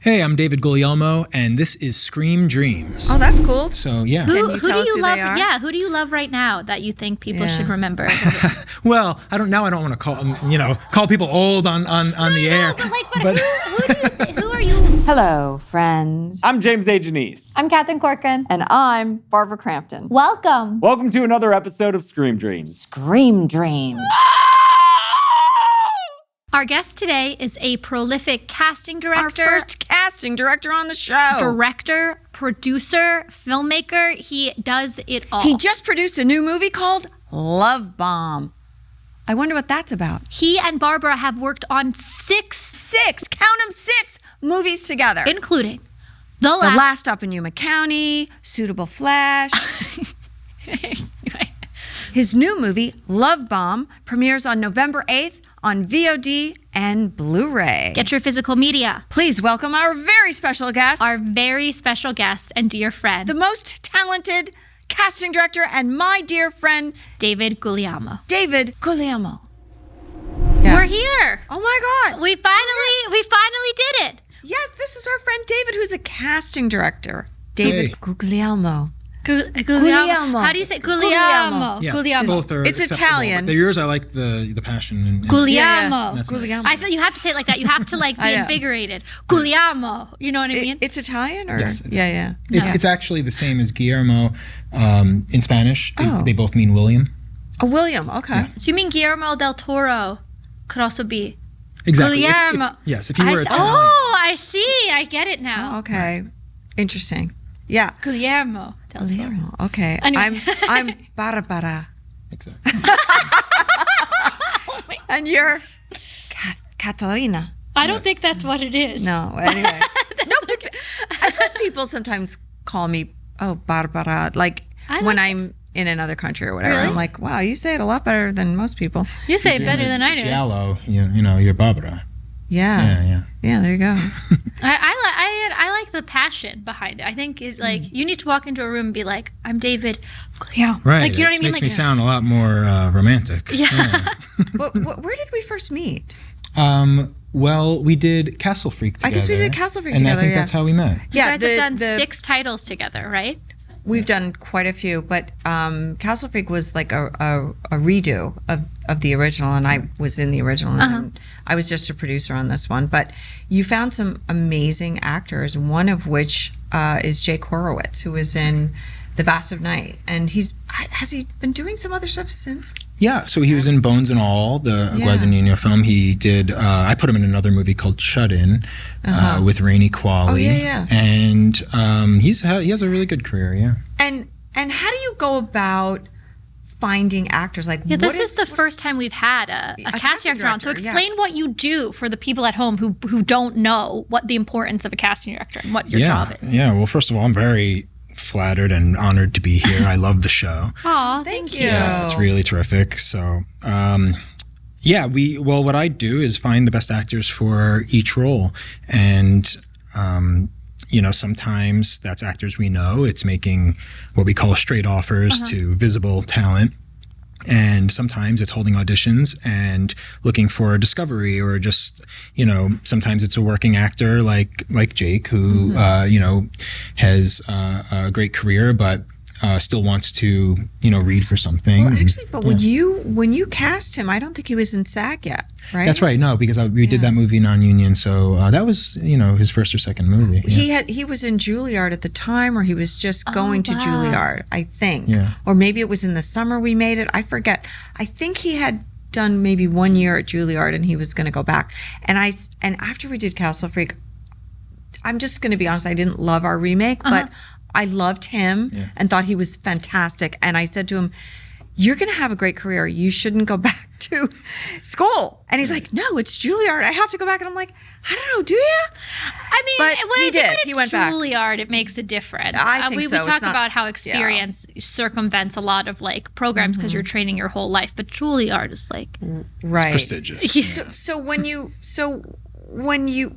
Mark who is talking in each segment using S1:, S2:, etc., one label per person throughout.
S1: Hey, I'm David Guglielmo, and this is Scream Dreams.
S2: Oh, that's cool.
S1: So, yeah.
S2: Who do you
S3: love?
S2: they are?
S3: Yeah, who do you love right now that you think people should remember?
S1: Well, I don't want to call people old on the air.
S3: Who are you?
S2: Hello, friends.
S4: I'm James A. Janisse.
S3: I'm Catherine Corcoran.
S2: And I'm Barbara Crampton.
S3: Welcome.
S4: Welcome to another episode of Scream Dreams.
S2: Scream Dreams.
S3: Our guest today is a prolific casting director.
S2: Our first casting director on the show.
S3: Director, producer, filmmaker. He does it all.
S2: He just produced a new movie called Love Bomb. I wonder what that's about.
S3: He and Barbara have worked on six,
S2: count them, 6 movies together.
S3: including
S2: The Last Stop in Yuma County, Suitable Flesh. His new movie, Love Bomb, premieres on November 8th on VOD and Blu-ray.
S3: Get your physical media.
S2: Please welcome our very special guest,
S3: Our very special guest and dear friend,
S2: the most talented casting director and my dear friend,
S3: David Guglielmo.
S2: David Guglielmo. Yeah.
S3: We're here.
S2: Oh my God.
S3: We finally did it.
S2: Yes, this is our friend David, who's a casting director. David
S1: Hey.
S2: Guglielmo.
S3: Guglielmo. How do you say Guglielmo?
S1: Yeah,
S3: Guglielmo.
S1: both are
S2: It's
S1: acceptable,
S2: Italian.
S1: but yours, I like the passion. And
S3: Guglielmo.
S1: That's
S2: Guglielmo.
S1: nice.
S3: I feel you have to say it like that. You have to be
S2: I know.
S3: invigorated. Guglielmo. You know what I mean?
S2: It's Italian or?
S1: Yes, it is.
S2: Yeah.
S1: It's actually the same as Guillermo in Spanish.
S2: Oh.
S1: They both mean William.
S2: Oh, William. Okay.
S3: So you mean Guillermo del Toro could also be
S1: Exactly.
S3: Guglielmo.
S1: If you were Italian.
S3: Oh, I see. I get it now.
S2: Oh, okay. Interesting. Yeah.
S3: Guillermo del Toro.
S2: Guillermo. Okay.
S3: Anyway.
S2: I'm Barbara.
S1: Exactly.
S2: And you're Catarina.
S3: I don't think that's what it is.
S2: No, anyway. No, but I've heard people sometimes call me, Barbara, like when I'm in another country or whatever.
S3: Really?
S2: I'm like, wow, you say it a lot better than most people.
S3: You say it better than I do.
S1: Giallo, you're Barbara.
S2: Yeah. Yeah, there you go.
S3: I like the passion behind it. I think you need to walk into a room and be like, I'm David Guglielmo.
S1: Right.
S3: Like, you know what I
S1: It
S3: mean?
S1: makes me sound a lot more romantic.
S3: Yeah.
S2: Where did we first meet?
S1: Well, we did Castle Freak together.
S2: I guess we did Castle Freak
S1: and
S2: together,
S1: I think
S2: yeah.
S1: that's how we met.
S3: You guys have done 6 titles together, right?
S2: We've done quite a few, but Castle Freak was like a redo of the original, and I was in the original, and I was just a producer on this one. But you found some amazing actors, one of which is Jake Horowitz, who was in The Vast of Night, and has he been doing some other stuff since?
S1: Yeah, so he was in Bones and All, the Guadagnino film. He did, I put him in another movie called Shut In with Rainey Qualley.
S2: Oh, yeah.
S1: And he has a really good career, yeah.
S2: And how do you go about finding actors? Like,
S3: Yeah, this is the first time we've had a casting director on. So explain what you do for the people at home who don't know what the importance of a casting director and what your job is.
S1: Yeah, well, first of all, I'm very flattered and honored to be here. I love the show.
S3: Aw,
S2: Thank you.
S1: Yeah, it's really terrific. So, what I do is find the best actors for each role. And, sometimes that's actors we know. It's making what we call straight offers to visible talent. And sometimes it's holding auditions and looking for a discovery, or just, sometimes it's a working actor like Jake, who, has a great career, but still wants to, read for something.
S2: Well, actually, but when you cast him, I don't think he was in SAG yet, right?
S1: That's right. No, because we did that movie Non-Union, so that was his first or second movie. Yeah.
S2: He was in Juilliard at the time, or he was just going to Juilliard, I think.
S1: Yeah.
S2: Or maybe it was in the summer we made it. I forget. I think he had done maybe 1 year at Juilliard, and he was going to go back. And after we did Castle Freak, I'm just going to be honest, I didn't love our remake, but I loved him and thought he was fantastic. And I said to him, you're going to have a great career. You shouldn't go back to school. And he's like, no, it's Juilliard. I have to go back. And I'm like, I don't know, do you?
S3: I mean,
S2: But
S3: when
S2: he
S3: it's
S2: did. He went back.
S3: Juilliard, it makes a difference.
S2: I think
S3: we
S2: so. It's
S3: talk
S2: not-
S3: about how experience circumvents a lot of programs because you're training your whole life, but Juilliard is
S2: Right.
S1: Prestigious.
S2: So when you,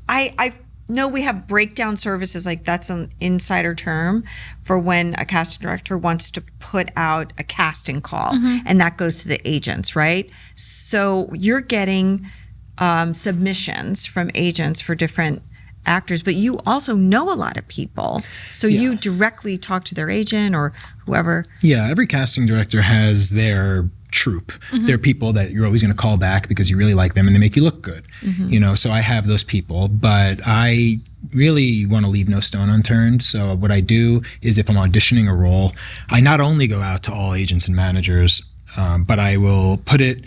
S2: I know we have breakdown services, like that's an insider term for when a casting director wants to put out a casting call, and that goes to the agents, right? So you're getting submissions from agents for different actors, but you also know a lot of people. So you directly talk to their agent or whoever.
S1: Yeah, every casting director has their troupe. They're people that you're always going to call back because you really like them and they make you look good. So I have those people, but I really want to leave no stone unturned. So what I do is if I'm auditioning a role, I not only go out to all agents and managers, but I will put it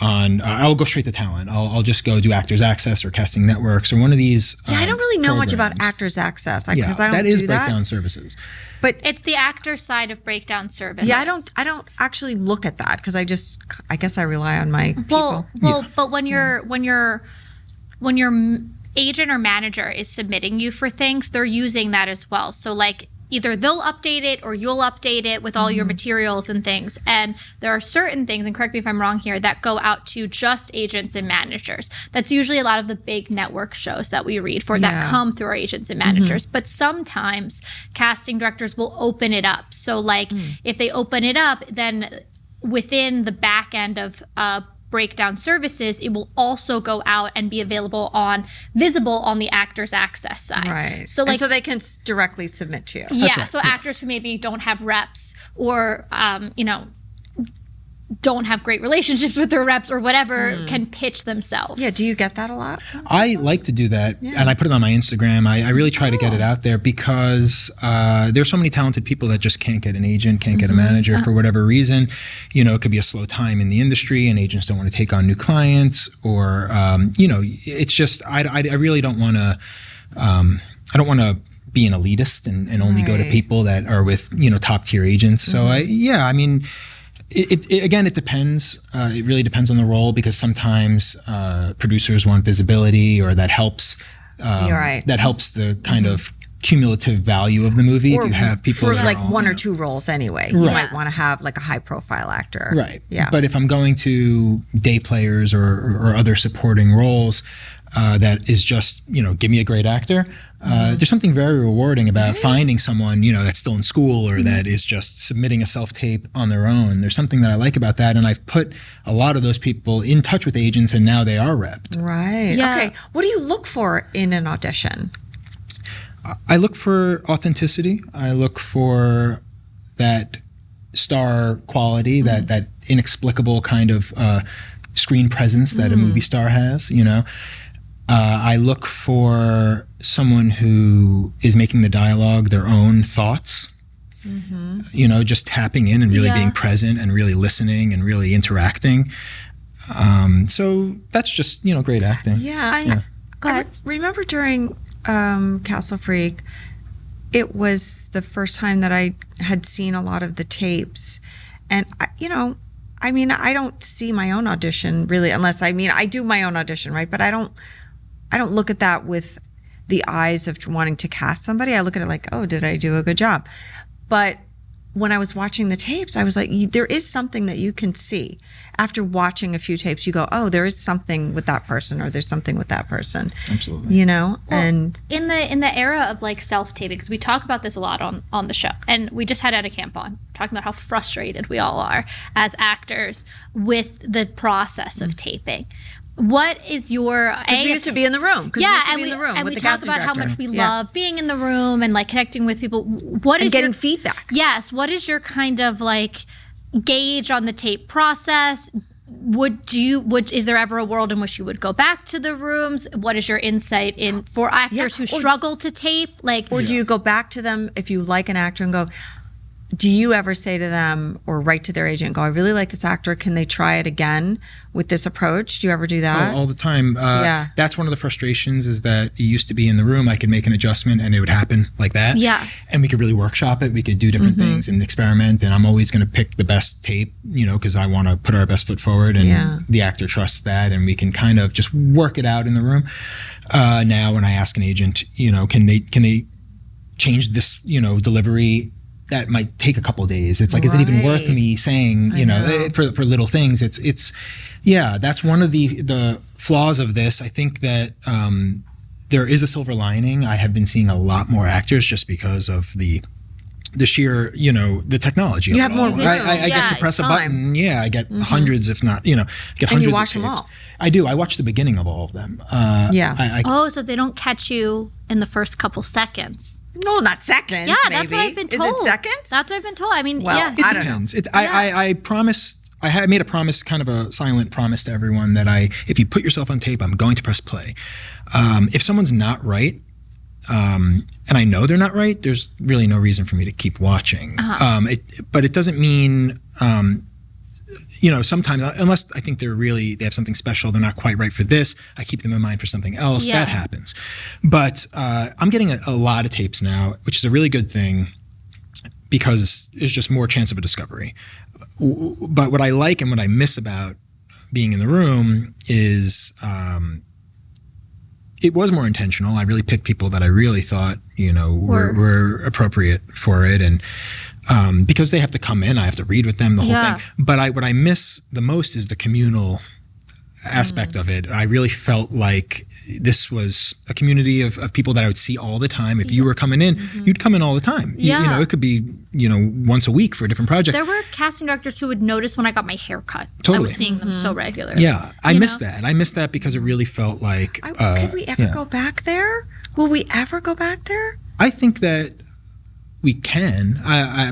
S1: on, I'll go straight to talent. I'll just go do Actors Access or Casting Networks or one of these.
S2: I don't really know much about
S1: programs.
S2: Actors Access because I don't
S1: that is
S2: do that.
S1: Breakdown Services.
S2: But
S3: It's the actor side of Breakdown Services.
S2: yeah, I don't actually look at that because I guess I rely on my people.
S3: But when your agent or manager is submitting you for things, they're using that as well. So like either they'll update it or you'll update it with all your materials and things. And there are certain things, and correct me if I'm wrong here, that go out to just agents and managers. That's usually a lot of the big network shows that we read for that come through our agents and managers. But sometimes casting directors will open it up. So like if they open it up, then within the back end of Breakdown Services, it will also go out and be visible on the Actors Access side.
S2: Right.
S3: So like,
S2: and so they can directly submit to you.
S3: yeah. So actors who maybe don't have reps or don't have great relationships with their reps or whatever can pitch themselves.
S2: Yeah. Do you get that a lot?
S1: I like to do that, and I put it on my Instagram. I really try to get it out there because there's so many talented people that just can't get an agent, can't get a manager for whatever reason. It could be a slow time in the industry, and agents don't want to take on new clients, or it's just I really don't want to. I don't want to be an elitist and only go to people that are with top tier agents. So It depends. It really depends on the role because sometimes producers want visibility, or that helps. That helps the kind of cumulative value of the movie.
S2: Or
S1: if you have people
S2: for
S1: that
S2: like
S1: are
S2: one or two roles anyway, you might want to have like a high profile actor.
S1: Right.
S2: Yeah.
S1: But if I'm going to day players or other supporting roles, that is just give me a great actor. There's something very rewarding about finding someone that's still in school or that is just submitting a self-tape on their own. There's something that I like about that, and I've put a lot of those people in touch with agents, and now they are repped.
S2: Right.
S3: Yeah.
S2: Okay. What do you look for in an audition?
S1: I look for authenticity. I look for that star quality, that inexplicable kind of screen presence that a movie star has. I look for someone who is making the dialogue their own thoughts, just tapping in and really being present and really listening and really interacting. So that's just, great acting.
S2: Yeah.
S3: Go ahead.
S2: I remember during Castle Freak, it was the first time that I had seen a lot of the tapes. And, I don't see my own audition really unless, I do my own audition, right? But I don't look at that with the eyes of wanting to cast somebody. I look at it like, oh, did I do a good job? But when I was watching the tapes, I was like, there is something that you can see. After watching a few tapes, you go, oh, there is something with that person, or there's something with that person.
S1: Absolutely.
S3: And in the era of like self-taping, because we talk about this a lot on the show, and we just had Etta Camp on, talking about how frustrated we all are as actors with the process of taping. What is your?
S2: Because we used to be in the room.
S3: We talk about how much we love being in the room and like connecting with people. What is
S2: getting feedback?
S3: Yes. What is your kind of like gauge on the tape process? Is there ever a world in which you would go back to the rooms? What is your insight in for actors who struggle to tape?
S2: Or do you go back to them if you like an actor and go? Do you ever say to them or write to their agent and go, I really like this actor. Can they try it again with this approach? Do you ever do that?
S1: All the time. That's one of the frustrations is that it used to be in the room. I could make an adjustment and it would happen like that.
S3: Yeah.
S1: And we could really workshop it. We could do different things and experiment. And I'm always going to pick the best tape, because I want to put our best foot forward. And the actor trusts that. And we can kind of just work it out in the room. Now when I ask an agent, can they change this, delivery? That might take a couple of days. It's like, is it even worth me saying, for little things? That's one of the flaws of this. I think that there is a silver lining. I have been seeing a lot more actors just because of the the sheer, the technology.
S2: You
S1: of
S2: have
S1: it
S2: more
S1: all.
S2: room.
S1: I get to press a button. Yeah, I get hundreds, if not, get hundreds.
S2: And you watch
S1: of
S2: them
S1: tapes.
S2: all.
S1: I do. I watch the beginning of all of them.
S3: So they don't catch you in the first couple seconds.
S2: No, not seconds.
S3: Yeah,
S2: maybe.
S3: that's what I've been told.
S2: Is it seconds?
S3: That's what I've been told. I mean,
S2: Well,
S3: yeah.
S1: It depends. I promised. I had made a promise, kind of a silent promise to everyone that if you put yourself on tape, I'm going to press play. If someone's not right, and I know they're not right, there's really no reason for me to keep watching. But it doesn't mean, sometimes, unless I think they have something special, they're not quite right for this, I keep them in mind for something else.
S3: Yeah.
S1: That happens. But I'm getting a lot of tapes now, which is a really good thing because there's just more chance of a discovery. But what I like and what I miss about being in the room is it was more intentional. I really picked people that I really thought, were appropriate for it. And because they have to come in, I have to read with them, the whole thing. But what I miss the most is the communal aspect of it. I really felt like this was a community of people that I would see all the time. If you were coming in, you'd come in all the time.
S3: Yeah.
S1: It could be, once a week for different projects.
S3: There were casting directors who would notice when I got my hair cut.
S1: Totally.
S3: I was seeing them so regularly.
S1: Yeah, I miss that. I miss that because it really felt like...
S2: could we ever go back there? Will we ever go back there?
S1: I think that we can,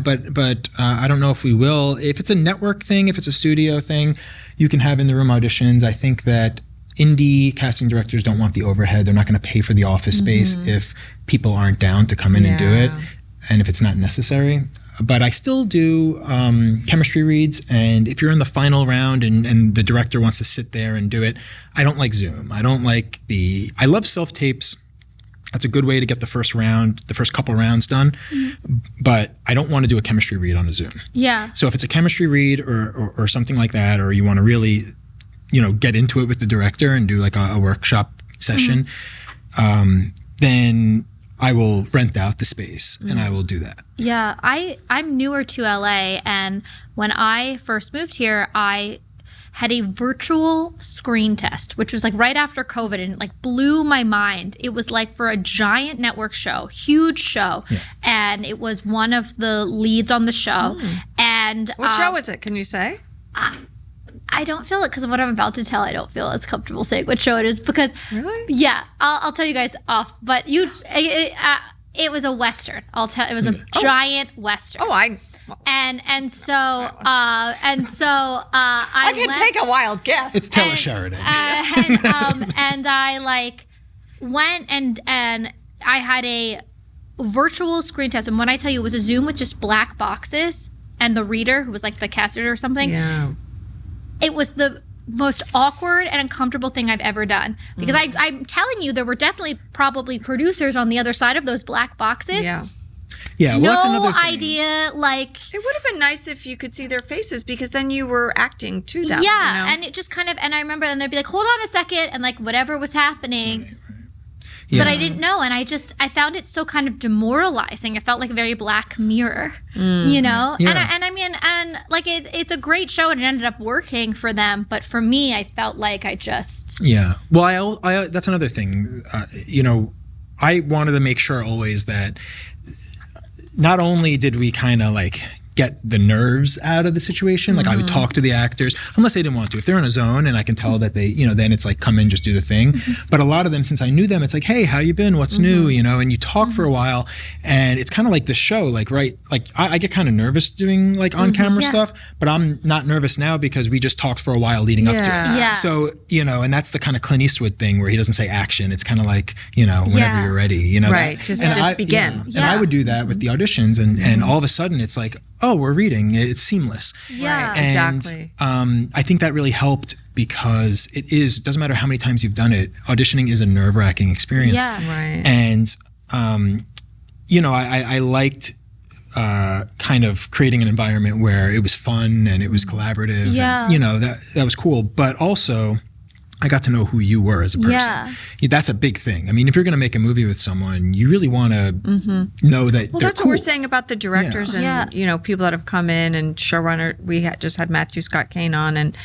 S1: but I don't know if we will. If it's a network thing, if it's a studio thing, you can have in-the-room auditions. I think that indie casting directors don't want the overhead. They're not going to pay for the office space if people aren't down to come in and do it, and if it's not necessary. But I still do chemistry reads, and if you're in the final round and the director wants to sit there and do it, I don't like Zoom. I love self-tapes. That's a good way to get the first couple rounds done. But I don't want to do a chemistry read on a Zoom.
S3: Yeah.
S1: So if it's a chemistry read or something like that, or you want to really, get into it with the director and do like a workshop session, then I will rent out the space and I will do that.
S3: Yeah. I'm newer to LA, and when I first moved here, I had a virtual screen test, which was like right after COVID, and it like blew my mind. It was like for a giant network show, huge show. Yeah. And it was one of the leads on the show. And
S2: what show was it? Can you say?
S3: I don't feel it because of what I'm about to tell. I don't feel as comfortable saying what show it is because, yeah, I'll tell you guys off. But it was a Western. It was a giant Western. So I
S2: can take a wild guess.
S1: It's Taylor Sheridan.
S3: And I went and I had a virtual screen test. And when I tell you it was a Zoom with just black boxes and the reader who was like the caster or something. Yeah. It was the most awkward and uncomfortable thing I've ever done. Because I'm telling you, there were definitely probably producers on the other side of those black boxes.
S2: Yeah.
S1: Yeah, well, that's another thing.
S3: Idea,
S2: it would have been nice if you could see their faces because then you were acting to them.
S3: Yeah, and it just kind of, and I remember, and they'd be like, hold on a second, and whatever was happening. Right. Yeah. But I didn't know, and I found it so kind of demoralizing. It felt like a very Black Mirror, Yeah. And it's a great show, and it ended up working for them. But for me, I felt like I just...
S1: Yeah. Well, I that's another thing. I wanted to make sure always that not only did we kind of get the nerves out of the situation, I would talk to the actors, unless they didn't want to. If they're in a zone and I can tell that they, then it's come in, just do the thing. But a lot of them, since I knew them, it's hey, how you been? What's new? And you talk for a while, and it's kind of like the show, I get kind of nervous doing on-camera stuff, but I'm not nervous now because we just talked for a while leading up to it.
S3: Yeah.
S1: So, and that's the kind of Clint Eastwood thing where he doesn't say action. It's kind of whenever you're ready,
S2: Right, just begin.
S1: And I would do that with the auditions, and all of a sudden it's oh, we're reading. It's seamless.
S3: Yeah,
S2: right, exactly.
S1: I think that really helped because it doesn't matter how many times you've done it, auditioning is a nerve-wracking experience.
S3: Yeah.
S2: Right.
S1: And, I liked kind of creating an environment where it was fun and it was collaborative.
S3: Yeah.
S1: And, that was cool. But also, I got to know who you were as a person.
S3: Yeah.
S1: That's a big thing. I mean, if you're going to make a movie with someone, you really want to know that
S2: Well,
S1: they're
S2: that's
S1: cool.
S2: what we're saying about the directors and, people that have come in and showrunner. We just had Matthew Scott Kane on and,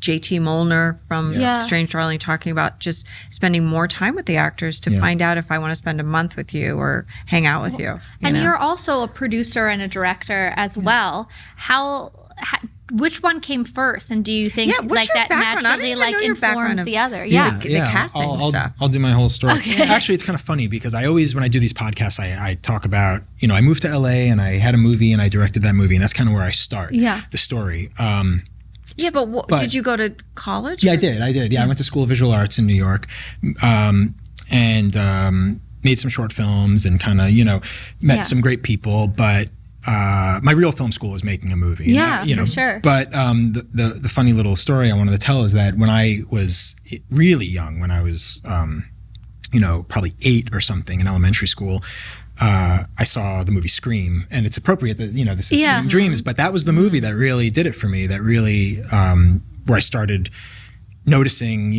S2: JT Molnar from Strange Darling talking about just spending more time with the actors to find out if I want to spend a month with you or hang out with you.
S3: And you're also a producer and a director as well. Which one came first, and do you think like that naturally like informs the other?
S2: The casting stuff.
S1: I'll do my whole story. Okay. Actually, it's kind of funny because I always, when I do these podcasts, I talk about, I moved to LA and I had a movie and I directed that movie, and that's kind of where I start the story.
S2: But did you go to college?
S1: Yeah, I did. Yeah, I went to School of Visual Arts in New York, and made some short films and kind of, met some great people, but my real film school was making a movie.
S3: For sure.
S1: But the funny little story I wanted to tell is that when I was really young, when I was, probably 8 or something in elementary school, I saw the movie Scream, and it's appropriate that, this is Scream Dreams, but that was the movie that really did it for me, that really, where I started noticing,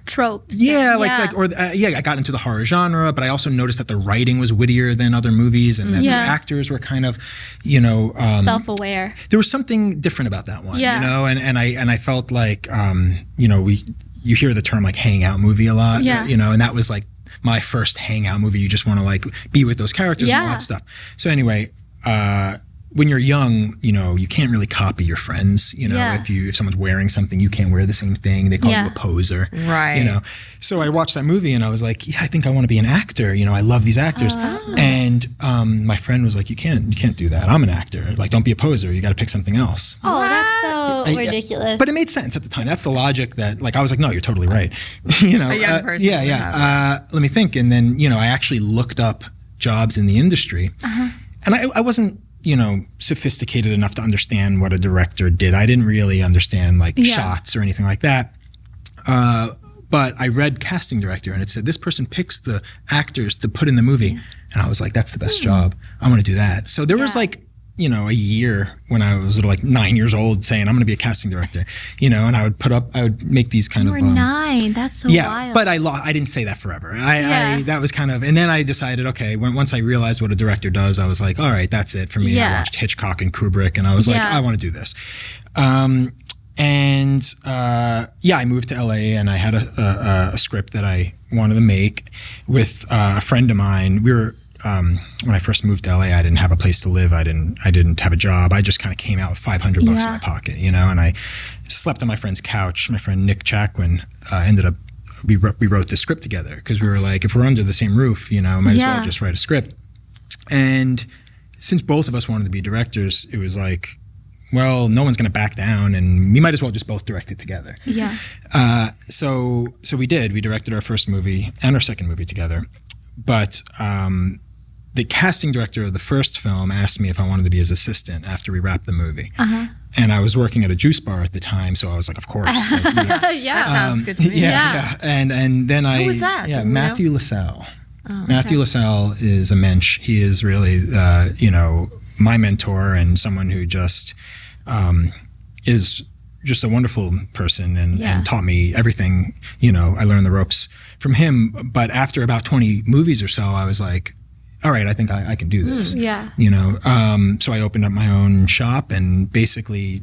S3: tropes.
S1: I got into the horror genre, but I also noticed that the writing was wittier than other movies, and that the actors were kind of,
S3: self-aware.
S1: There was something different about that one, and I felt like, you hear the term like hangout movie a lot, and that was like my first hangout movie. You just want to like be with those characters and all that stuff. So anyway, when you're young, you can't really copy your friends. If someone's wearing something, you can't wear the same thing. They call you a poser.
S2: Right.
S1: So I watched that movie and I was like, I think I want to be an actor. I love these actors. And my friend was like, you can't do that. I'm an actor. Like, don't be a poser. You got to pick something else.
S3: Oh, that's so ridiculous.
S1: But it made sense at the time. That's the logic that, like, I was like, no, you're totally right.
S2: A young person.
S1: Let me think. And then, I actually looked up jobs in the industry. And I wasn't, sophisticated enough to understand what a director did. I didn't really understand like shots or anything like that. But I read casting director and it said, this person picks the actors to put in the movie. And I was like, that's the best job. I want to do that. So there was like, a year when I was like 9 years old saying, I'm going to be a casting director, and I would make these kind of.
S3: You were 9. That's so wild.
S1: But I didn't say that forever. That was kind of, and then I decided, okay, once I realized what a director does, I was like, all right, that's it for me. I watched Hitchcock and Kubrick and I was like, I want to do this. I moved to LA and I had a script that I wanted to make with a friend of mine. We were, when I first moved to LA, I didn't have a place to live. I didn't have a job. I just kind of came out with $500 in my pocket, and I slept on my friend's couch. My friend Nick Chaquin ended up, we wrote the script together because we were like, if we're under the same roof, might as well just write a script. And since both of us wanted to be directors, it was like, well, no one's going to back down, and we might as well just both direct it together.
S3: Yeah.
S1: So we did. We directed our first movie and our second movie together. But the casting director of the first film asked me if I wanted to be his assistant after we wrapped the movie. And I was working at a juice bar at the time, so I was like, of course. Like,
S2: that sounds good to me.
S1: Yeah. And then
S2: Who was that?
S1: Yeah, Matthew LaSalle. Matthew LaSalle is a mensch. He is really, my mentor and someone who just is just a wonderful person and taught me everything. I learned the ropes from him. But after about 20 movies or so, I was like, all right, I think I can do this. So I opened up my own shop, and basically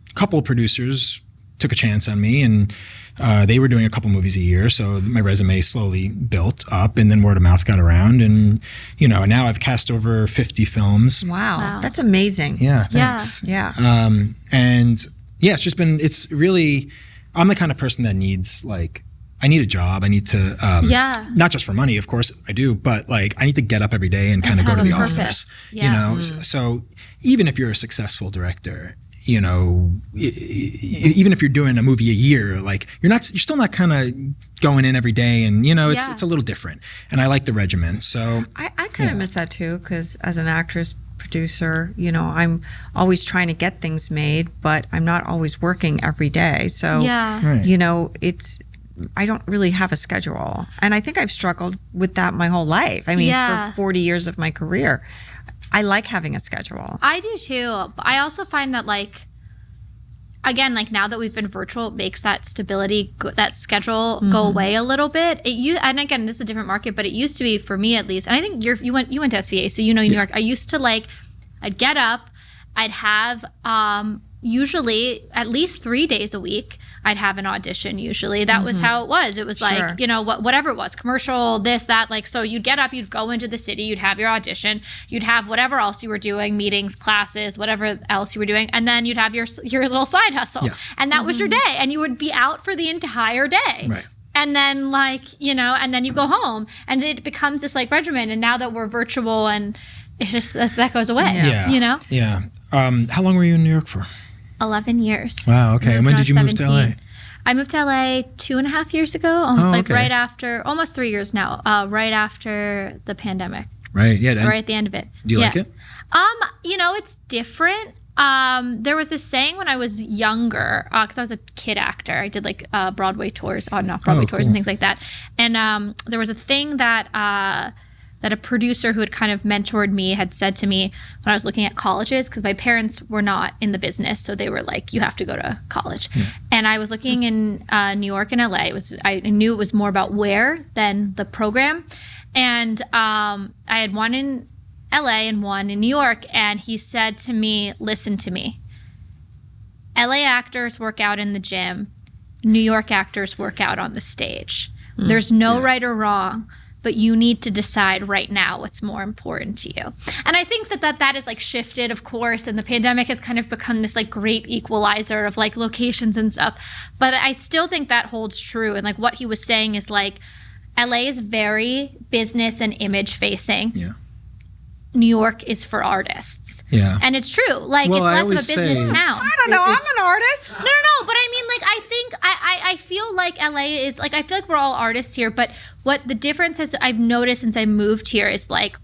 S1: a couple of producers took a chance on me, and they were doing a couple movies a year. So my resume slowly built up, and then word of mouth got around, and now I've cast over 50 films.
S2: Wow. That's amazing.
S1: Yeah, thanks.
S2: Yeah.
S1: It's really, I'm the kind of person that needs I need a job. I need to, not just for money, of course I do, but I need to get up every day and kind of go to the office, So even if you're a successful director, even if you're doing a movie a year, you're still not kind of going in every day, and it's a little different. And I like the regimen. So
S2: I kind of miss that too, because as an actress, producer, I'm always trying to get things made, but I'm not always working every day. So, I don't really have a schedule. And I think I've struggled with that my whole life. I mean, for 40 years of my career, I like having a schedule.
S3: I do too. But I also find that again, now that we've been virtual, it makes that stability, that schedule go away a little bit. And again, this is a different market, but it used to be, for me at least, and I think you went to SVA, so New York. I used to I'd get up, I'd have usually at least 3 days a week I'd have an audition. Usually that was how it was. It was like, you know, whatever it was, commercial, this, that, like, so you'd get up, you'd go into the city, you'd have your audition, you'd have whatever else you were doing, meetings, classes, whatever else you were doing. And then you'd have your little side hustle. Yeah. And that was your day. And you would be out for the entire day.
S1: Right.
S3: And then, like, you know, and then you go home and it becomes this like regimen. And now that we're virtual and it just, that goes away, you know?
S1: Yeah. How long were you in New York for?
S3: 11 years.
S1: Wow. Okay. And when did you move to LA?
S3: I moved to LA 2.5 years ago, right after, almost 3 years now, right after the pandemic.
S1: Right. Yeah.
S3: Right at the end of it.
S1: Do you like it?
S3: You know, it's different. There was this saying when I was younger, because I was a kid actor. I did like Broadway tours, on off Broadway tours and things like that. And there was a thing that a producer who had kind of mentored me had said to me when I was looking at colleges, because my parents were not in the business, so they were like, you have to go to college. And I was looking in New York and LA. I knew it was more about where than the program. And I had one in LA and one in New York, and he said to me, listen to me. LA actors work out in the gym. New York actors work out on the stage. There's no right or wrong, but you need to decide right now what's more important to you. And I think that is like shifted, of course, and the pandemic has kind of become this like great equalizer of like locations and stuff. But I still think that holds true. And like what he was saying is like, LA is very business and image facing. Yeah. New York is for artists. Yeah. And it's true. Like, it's less of a business town.
S2: I don't know. I'm an artist.
S3: No. But I mean, like, I think, I feel like LA is, like, I feel like we're all artists here. But what the difference is I've noticed since I moved here is, like,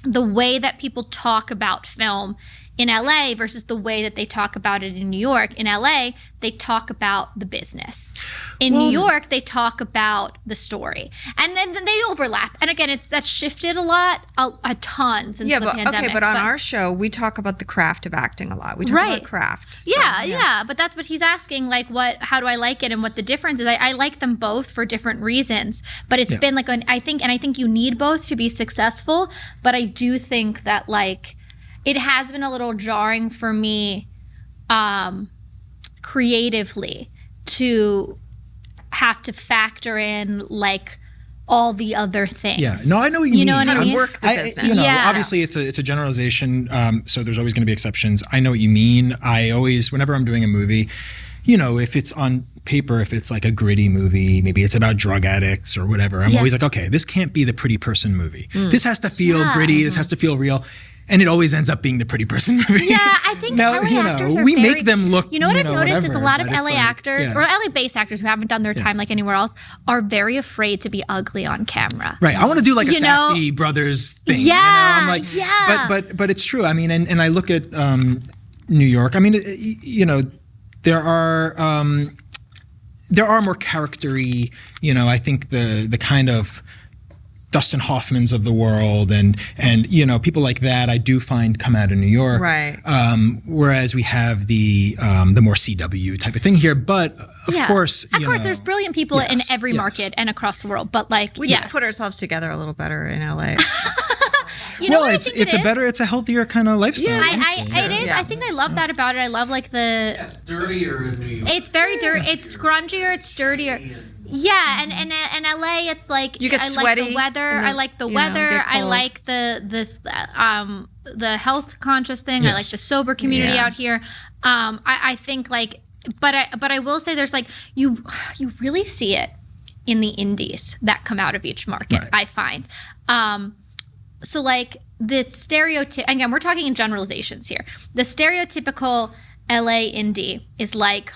S3: the way that people talk about film in LA versus the way that they talk about it in New York. In LA, they talk about the business. In New York, they talk about the story. And then they overlap. And again, that's shifted a lot, a ton since the pandemic.
S2: Okay, but on our show, we talk about the craft of acting a lot. We talk about craft. So,
S3: yeah. But that's what he's asking, like, how do I like it and what the difference is. I like them both for different reasons. But it's been like, I think you need both to be successful. But I do think that, like, it has been a little jarring for me creatively to have to factor in like all the other things.
S1: Yeah, no, I know what you mean.
S3: You know what I mean?
S2: Work the business.
S1: Obviously it's a generalization, so there's always going to be exceptions. I know what you mean. I always, whenever I'm doing a movie, you know, if it's on paper, if it's like a gritty movie, maybe it's about drug addicts or whatever, I'm always like, okay, this can't be the pretty person movie. This has to feel gritty. This has to feel real. And it always ends up being the pretty person movie.
S3: Yeah, I think LA actors are
S1: make them look.
S3: You know what I've noticed is a lot of LA actors or LA-based actors who haven't done their time like anywhere else are very afraid to be ugly on camera.
S1: Right. I want to do like a Safdie brothers thing.
S3: Yeah.
S1: I'm like, but it's true. I mean, and I look at New York. I mean, you know, there are more character-y. You know, I think the kind of Dustin Hoffmans of the world and you know, people like that I do find come out of New York.
S2: Right.
S1: Whereas we have the more CW type of thing here. But of course,
S3: there's brilliant people in every market and across the world. But like
S2: we just put ourselves together a little better in LA.
S3: You know what I think
S1: it's a healthier kind of lifestyle.
S3: Yeah, it is. I think I love that about it. I love like
S5: It's dirtier in New York.
S3: It's very dirty. It's grungier. It's dirtier. Yeah, and LA, it's like
S2: you get sweaty.
S3: Like the weather. I like the weather. I like the health conscious thing. I like the sober community out here. I think like, but I will say there's like you really see it in the indies that come out of each market. Right. I find. So like the stereotype, again, we're talking in generalizations here. The stereotypical LA indie is like,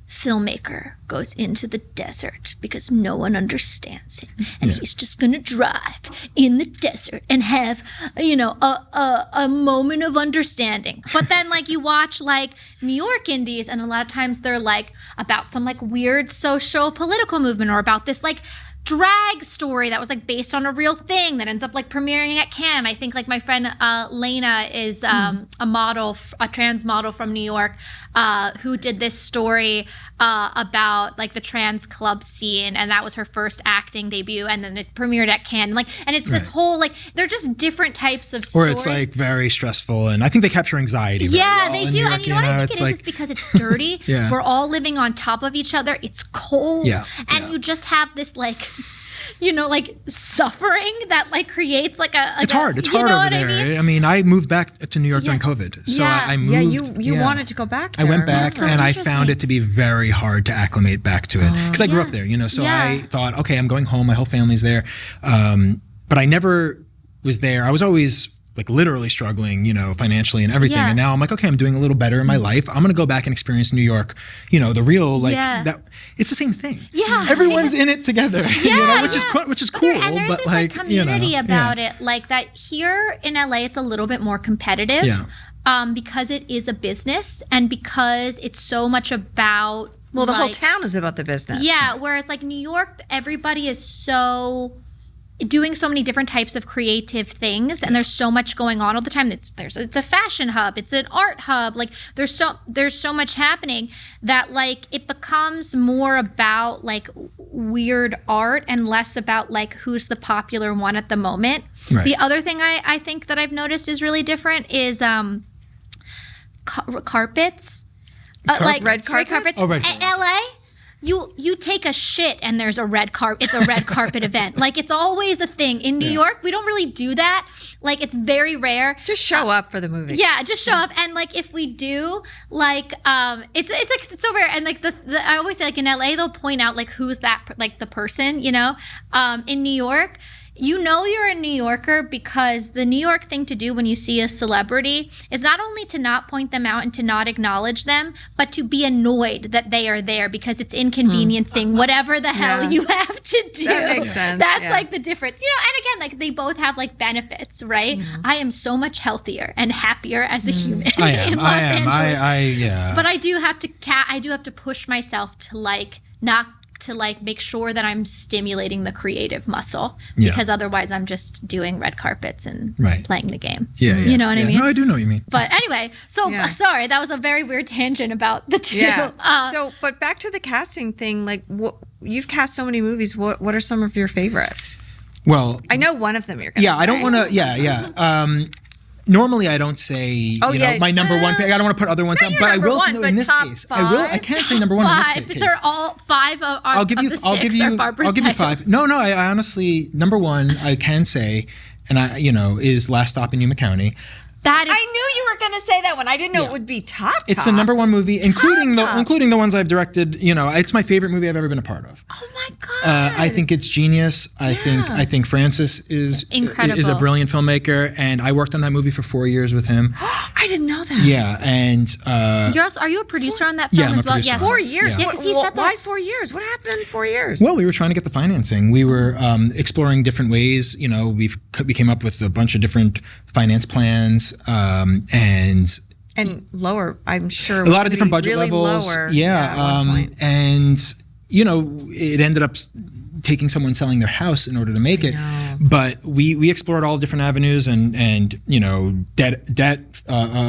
S3: filmmaker goes into the desert because no one understands him, and he's just gonna drive in the desert and have, you know, a moment of understanding. But then like you watch like New York indies, and a lot of times they're like about some like weird social political movement or about this like drag story that was like based on a real thing that ends up like premiering at Cannes. I think like my friend Lena is a model, a trans model from New York, who did this story about like the trans club scene, and that was her first acting debut, and then it premiered at Cannes. And it's this whole like they're just different types of stories.
S1: Or it's like very stressful, and I think they capture anxiety.
S3: Yeah,
S1: very well
S3: they
S1: in
S3: do.
S1: New York,
S3: And you know what I think it is?
S1: like,
S3: It's because it's dirty.
S1: Yeah.
S3: We're all living on top of each other. It's cold.
S1: Yeah,
S3: And you just have this like, you know, like suffering that like creates like a.
S1: It's hard. It's hard over there. I mean, I moved back to New York during COVID, so I moved.
S2: Yeah, you wanted to go back there.
S1: I went back,
S3: so
S1: and I
S3: interesting.
S1: found it to be very hard to acclimate back to it because I grew up there, you know. So I thought, okay, I'm going home. My whole family's there, but I never was there. I was always like literally struggling, you know, financially and everything.
S3: Yeah.
S1: And now I'm like, okay, I'm doing a little better in my life. I'm going to go back and experience New York, you know, the real, like that. It's the same thing.
S3: Yeah.
S1: Everyone's in it together, you know, which is cool.
S3: And there's
S1: but
S3: this
S1: like,
S3: community
S1: you know,
S3: about it, like that here in LA, it's a little bit more competitive. Because it is a business and because it's so much about.
S2: Well, the whole town is about the business.
S3: Yeah. Whereas like New York, everybody is so doing so many different types of creative things, and there's so much going on all the time. It's a fashion hub, it's an art hub. Like there's so much happening that like it becomes more about like weird art and less about like who's the popular one at the moment.
S1: Right.
S3: The other thing I think that I've noticed is really different is carpets. Like
S2: Red
S3: straight
S2: carpets?
S1: Oh, red
S3: In
S1: carpets.
S3: LA, you take a shit and there's a red carpet. It's a red carpet event. Like it's always a thing. In New York, we don't really do that. Like it's very rare.
S2: Just show up for the movie.
S3: Yeah, just show up. And like if we do, like it's like it's so rare. And like the I always say like in LA they'll point out like who's that like the person, you know. In New York, you know you're a New Yorker because the New York thing to do when you see a celebrity is not only to not point them out and to not acknowledge them, but to be annoyed that they are there because it's inconveniencing whatever the hell you have to do.
S2: That makes sense.
S3: That's
S2: yeah.
S3: like the difference. You know, and again, like they both have like benefits, right? I am so much healthier and happier as a human in Los Angeles. But I do have to push myself to like not to like make sure that I'm stimulating the creative muscle because otherwise I'm just doing red carpets and playing the game. You know what I mean?
S1: No, I do know what you mean.
S3: But anyway, so sorry, that was a very weird tangent about the two.
S2: So, but back to the casting thing, like you've cast so many movies. What are some of your favorites?
S1: Well,
S2: I know one of them you're gonna say.
S1: I don't want to, normally I don't say my number one pick. I don't want to put other ones down, but I will say in this case.
S2: Five?
S1: I can't say number one
S3: Five.
S1: in this case.
S3: They're all five of our
S1: I'll give you
S3: Barbara's
S1: I'll give you
S3: titles.
S1: five. No, I honestly number one I can say, and is Last Stop in Yuma County.
S3: That is,
S2: I knew you were going to say that one. I didn't know it would be top.
S1: It's the number one movie, including the ones I've directed. You know, it's my favorite movie I've ever been a part of.
S2: Oh my god!
S1: I think it's genius. I think Francis is
S3: incredible.
S1: Is a brilliant filmmaker, and I worked on that movie for 4 years with him.
S2: I didn't know that.
S1: Yeah, and
S3: are you a producer on that film
S1: I'm
S3: as
S1: a
S3: well?
S1: producer.
S3: Yes.
S2: 4 years.
S3: Yeah, because he said that.
S2: Why 4 years? What happened in 4 years?
S1: Well, we were trying to get the financing. We were exploring different ways. You know, we came up with a bunch of different finance plans, and
S2: lower, I'm sure.
S1: A lot of different budget
S2: really
S1: levels.
S2: Lower,
S1: at one point. And it ended up taking someone selling their house in order to make it. But we explored all different avenues and debt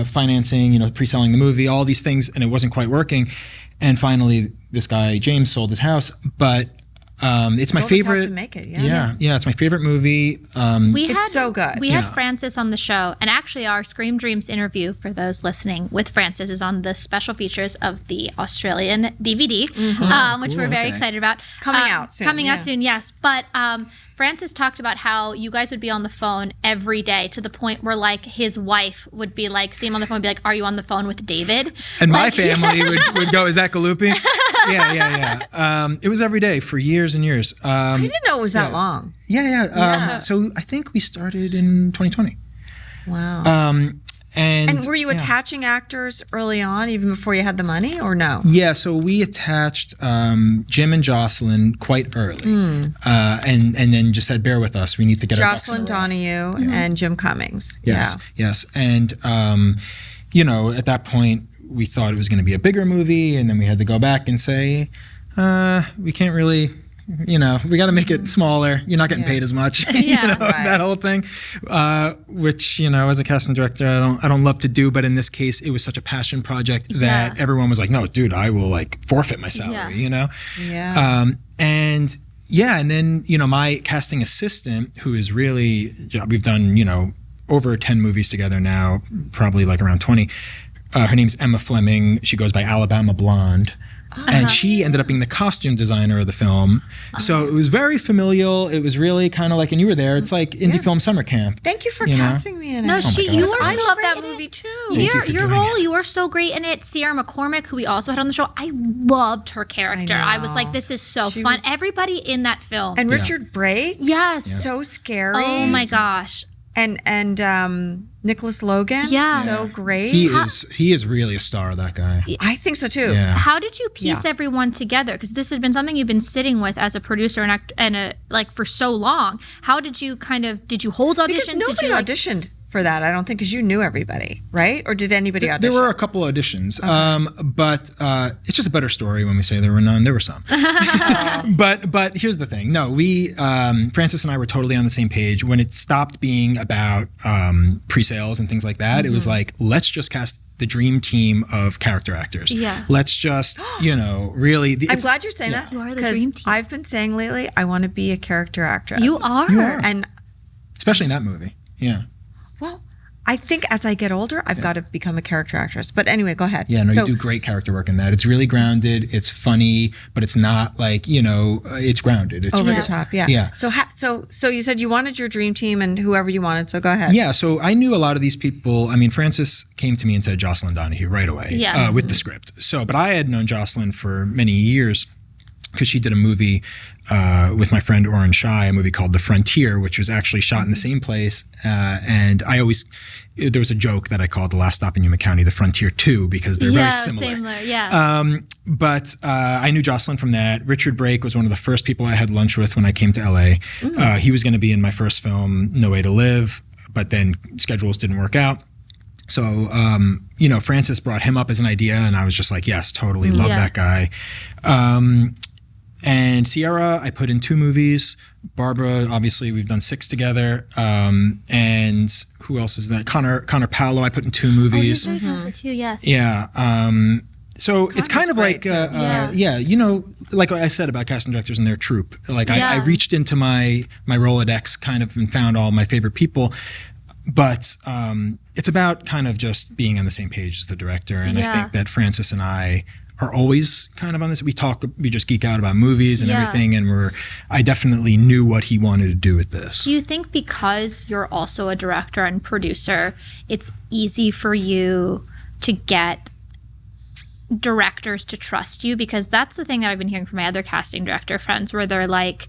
S1: financing, pre-selling the movie, all these things, and it wasn't quite working. And finally, this guy James sold his house, but it's my favorite.
S2: To make it,
S1: it's my favorite movie.
S2: It's so good.
S3: We had Francis on the show, and actually our Scream Dreams interview, for those listening, with Francis is on the special features of the Australian DVD, which we're very excited about.
S2: Coming out soon.
S3: Yes. But Francis talked about how you guys would be on the phone every day to the point where like his wife would be like, see him on the phone and be like, are you on the phone with David?
S1: And my family would go, is that Galuppi? Yeah. It was every day for years and years.
S2: I didn't know it was that long.
S1: So I think we started in 2020.
S2: Wow.
S1: And
S2: were you attaching actors early on, even before you had the money, or no?
S1: Yeah, so we attached Jim and Jocelyn quite early, and then just said, bear with us. We need to get
S2: Jocelyn Donahue and Jim Cummings.
S1: Yes. And, at that point, we thought it was going to be a bigger movie, and then we had to go back and say, we can't really we got to make it smaller. You're not getting paid as much.
S3: Yeah,
S1: that whole thing, which, as a casting director, I don't love to do. But in this case, it was such a passion project that everyone was like, no, dude, I will like forfeit my salary,
S2: Yeah.
S1: And then, my casting assistant, who is really, we've done, over 10 movies together now, probably like around 20. Her name's Emma Fleming. She goes by Alabama Blonde. And she ended up being the costume designer of the film. So it was very familial. It was really kind of like, and you were there, it's like indie film summer camp.
S2: Thank you for casting me in it.
S3: No, you were
S2: I
S3: so
S2: love
S3: great
S2: that
S3: in
S2: movie
S3: it.
S2: too.
S3: Your role, you were so great in it. Sierra McCormick, who we also had on the show, I loved her character. I was like, this is so fun. Everybody in that film.
S2: And Richard Brake.
S3: Yes.
S2: So scary.
S3: Oh my gosh.
S2: And Nicholas Logan.
S3: Yeah.
S2: So great.
S1: He is really a star, that guy.
S2: I think so too.
S1: Yeah.
S3: How did you piece everyone together? Because this has been something you've been sitting with as a producer and for so long. How did you did you hold auditions?
S2: Because nobody auditioned for that, I don't think, because you knew everybody, right? Or did anybody audition?
S1: There were a couple auditions, but it's just a better story when we say there were none. There were some. But here's the thing. No, we, Francis and I were totally on the same page. When it stopped being about pre-sales and things like that, it was like, let's just cast the dream team of character actors.
S3: Yeah.
S1: Let's just, really.
S2: I'm glad you're saying that.
S3: You are the dream team.
S2: I've been saying lately, I want to be a character actress.
S3: You are.
S2: And
S1: especially in that movie. Yeah.
S2: well, I think as I get older, I've got to become a character actress. But anyway, go ahead.
S1: Yeah, no, you do great character work in that. It's really grounded. It's funny, but it's not like, it's grounded. It's
S2: over the top. Yeah.
S1: Yeah.
S2: So you said you wanted your dream team and whoever you wanted. So go ahead.
S1: Yeah. So I knew a lot of these people. I mean, Francis came to me and said Jocelyn Donahue right away with the script. So, but I had known Jocelyn for many years because she did a movie with my friend Oren Shai, a movie called The Frontier, which was actually shot in the same place. And there was a joke that I called The Last Stop in Yuma County, The Frontier 2, because they're very similar. But I knew Jocelyn from that. Richard Brake was one of the first people I had lunch with when I came to LA. He was going to be in my first film, No Way to Live, but then schedules didn't work out. So, Francis brought him up as an idea, and I was just like, yes, totally love that guy. And Sierra, I put in 2 movies. Barbara, obviously, we've done 6 together. And who else is that? Connor Paolo, I put in 2 movies.
S3: Oh, he's very talented too, yes.
S1: Yeah. So it's kind of like, like I said about casting directors and their troupe. Like I reached into my Rolodex kind of and found all my favorite people. But it's about kind of just being on the same page as the director. And I think that Francis and I are always kind of on this. We just geek out about movies and everything. And I definitely knew what he wanted to do with this.
S3: Do you think because you're also a director and producer, it's easy for you to get directors to trust you? Because that's the thing that I've been hearing from my other casting director friends, where they're like,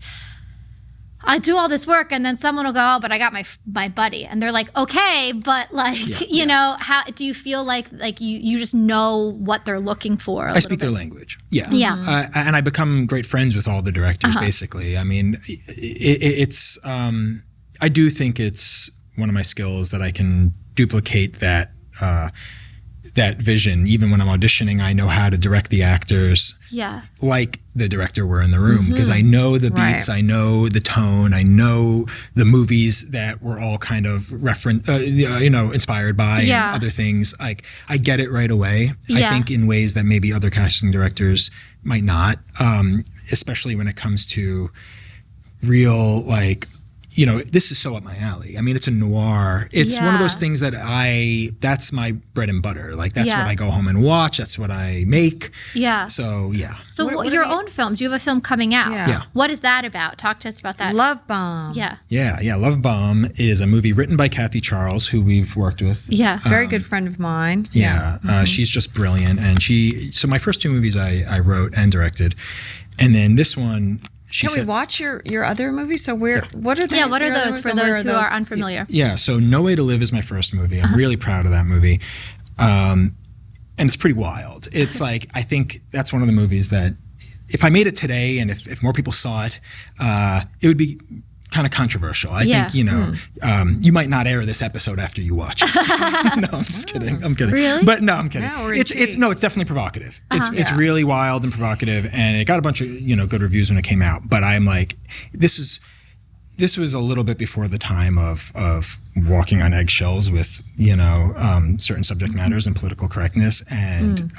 S3: I do all this work and then someone will go, oh, but I got my buddy. And they're like, okay, but how do you feel like you just know what they're looking for?
S1: I speak their language. Yeah. Yeah. And I become great friends with all the directors, basically. I mean, it's, I do think it's one of my skills that I can duplicate that vision. Even when I'm auditioning, I know how to direct the actors like the director were in the room, because I know the beats, I know the tone, I know the movies that we're all kind of inspired by and other things. Like I get it right away. I think in ways that maybe other casting directors might not, especially when it comes to real this is so up my alley. I mean, it's a noir. It's one of those things that that's my bread and butter. Like, that's what I go home and watch. That's what I make. Yeah. So,
S3: So, what your own films, you have a film coming out.
S2: Yeah.
S3: What is that about? Talk to us about that.
S2: Love Bomb.
S3: Yeah.
S1: Yeah. Love Bomb is a movie written by Kathy Charles, who we've worked with.
S3: Yeah.
S2: Very good friend of mine.
S1: Yeah. She's just brilliant. And so my first 2 movies I wrote and directed. And then this one,
S2: Can we watch your other movies? So what are the
S3: what are those for those who are unfamiliar?
S1: Yeah, so No Way to Live is my first movie. I'm really proud of that movie. And it's pretty wild. It's like, I think that's one of the movies that if I made it today and if more people saw it, it would be kind of controversial. I think, you might not air this episode after you watch it. No, I'm just kidding. I'm kidding.
S3: Really?
S1: But no, I'm kidding.
S2: No, we're
S1: It's definitely provocative. It's really wild and provocative, and it got a bunch of, good reviews when it came out. But I'm like, this was a little bit before the time of walking on eggshells with, certain subject matters and political correctness. And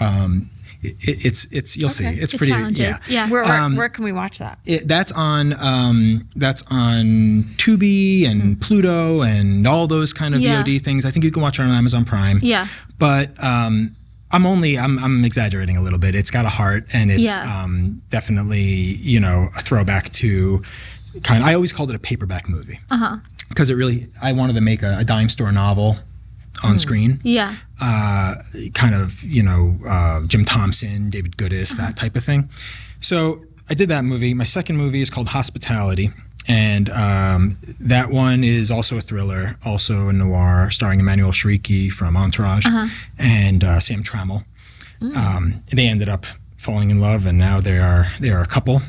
S1: it's you'll see. It's
S3: The
S1: pretty,
S3: challenges.
S1: yeah.
S2: Where can we watch that?
S1: That's on Tubi and Pluto and all those kind of VOD things. I think you can watch it on Amazon Prime.
S3: Yeah.
S1: But I'm exaggerating a little bit. It's got a heart, and it's definitely a throwback to I always called it a paperback movie because I wanted to make a dime store novel on screen.
S3: Yeah.
S1: Jim Thompson, David Goodis, that type of thing. So I did that movie. My second movie is called Hospitality. And that one is also a thriller, also a noir, starring Emmanuel Shrieky from Entourage and Sam Trammell. They ended up falling in love, and now they are a couple.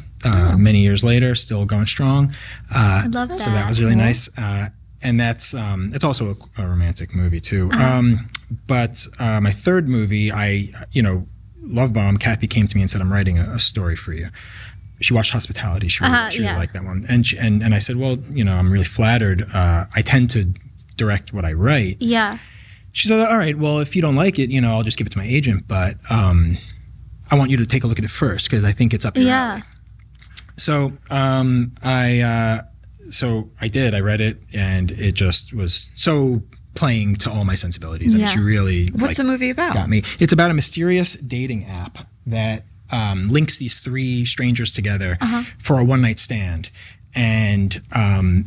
S1: Many years later, still going strong.
S3: I love that.
S1: So that was really nice. And that's it's also a romantic movie too. But my third movie, Love Bomb. Kathy came to me and said, "I'm writing a story for you." She watched Hospitality. She really liked that one, and I said, "Well, I'm really flattered. I tend to direct what I write."
S3: Yeah.
S1: She said, "All right. Well, if you don't like it, I'll just give it to my agent. But I want you to take a look at it first because I think it's up your alley." So I did. I read it, and it just was so playing to all my sensibilities. I mean, she really
S2: What's the movie about?
S1: got me. It's about a mysterious dating app that links these three strangers together for a one-night stand. And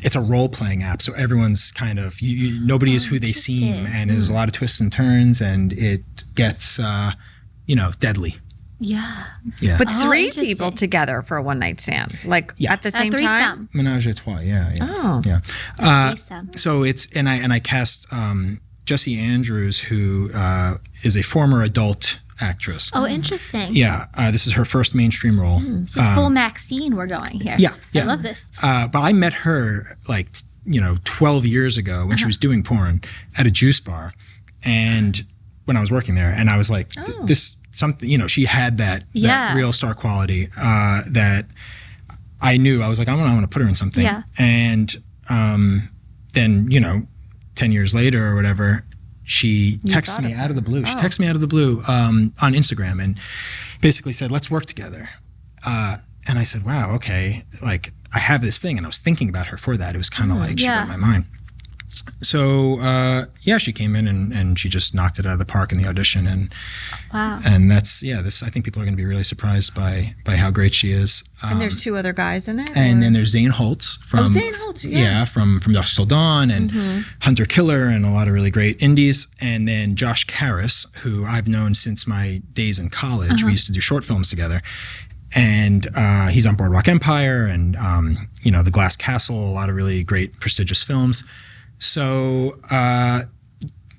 S1: it's a role-playing app, so everyone's kind of nobody is who they seem, and there's a lot of twists and turns, and it gets deadly.
S3: Yeah.
S1: Yeah.
S2: But three
S3: interesting.
S2: people together for a one-night stand, at the
S3: A
S2: same time?
S3: threesome.
S1: Menage a trois, yeah.
S2: Oh.
S1: Yeah.
S3: Threesome.
S1: So it's and I cast Jessie Andrews, who is a former adult actress.
S3: Oh, interesting.
S1: Yeah, this is her first mainstream role.
S3: This is full Maxine we're going here.
S1: Yeah.
S3: I love this.
S1: But I met her 12 years ago when she was doing porn at a juice bar, and when I was working there, and I was like, this something, she had that real star quality that I knew. I was like, I want to put her in something.
S3: Yeah.
S1: And then 10 years later or whatever, she texted me out of the blue. She texted me out of the blue on Instagram and basically said, "Let's work together." And I said, "Wow, okay." Like, I have this thing, and I was thinking about her for that. It was kind of like she read my mind. So she came in and she just knocked it out of the park in the audition, and that's this. I think people are going to be really surprised by how great she is.
S2: And there's two other guys in it?
S1: And then there's Zane Holtz from
S2: Zane Holtz,
S1: from Dusk Till Dawn and Hunter Killer and a lot of really great indies. And then Josh Karras, who I've known since my days in college. We used to do short films together. And he's on Boardwalk Empire and The Glass Castle, a lot of really great prestigious films. So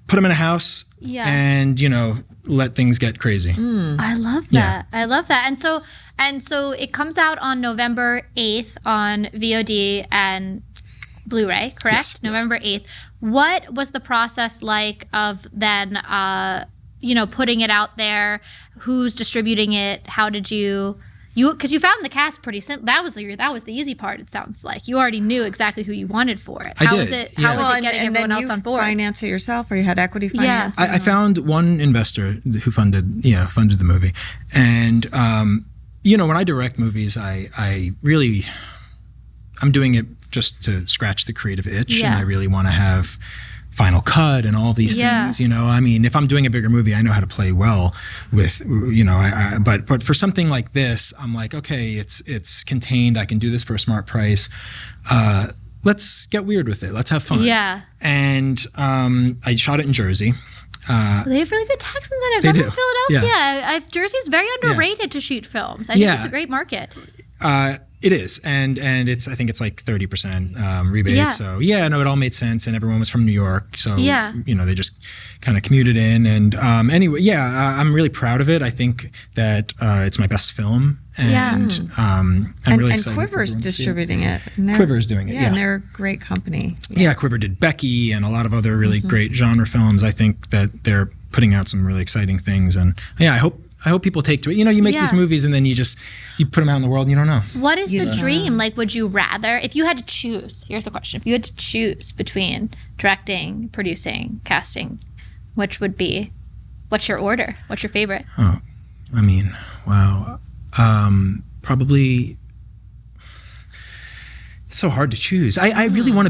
S1: put him in a house and, let things get crazy.
S3: I love that. I love that. And so it comes out on November 8th on VOD and Blu-ray, correct?
S1: Yes,
S3: November 8th. What was the process like of then, putting it out there? Who's distributing it? How did because you found the cast pretty simple. That was the easy part. It sounds like you already knew exactly who you wanted for it. How was it getting everyone else on board?
S2: Finance it yourself, or you had equity finance?
S1: I found one investor who funded the movie, and when I direct movies, I'm doing it just to scratch the creative itch, and I really want to have final cut and all these things, I mean, if I'm doing a bigger movie, I know how to play well with, but for something like this, I'm like, okay, it's contained. I can do this for a smart price. Let's get weird with it. Let's have fun. Yeah. And I shot it in Jersey.
S3: They have really good tax incentives. I'm in Philadelphia. Jersey is very underrated to shoot films. I think it's a great market.
S1: It is, and it's I think it's like 30% rebate.
S3: Yeah.
S1: So no, it all made sense, and everyone was from New York, so
S3: Yeah.
S1: they just kind of commuted in, and anyway, I'm really proud of it. I think that it's my best film, and I'm really excited.
S2: And Quiver's distributing it.
S1: Quiver's doing it,
S2: and they're a great company.
S1: Yeah, Quiver did Becky and a lot of other really great genre films. I think that they're putting out some really exciting things, and I hope people take to it. You make these movies and then you put them out in the world and you don't know.
S3: What is the dream? Like, would you rather, if you had to choose, here's the question, if you had to choose between directing, producing, casting, what's your order? What's your favorite?
S1: Oh, I mean, wow. Probably so hard to choose. I really want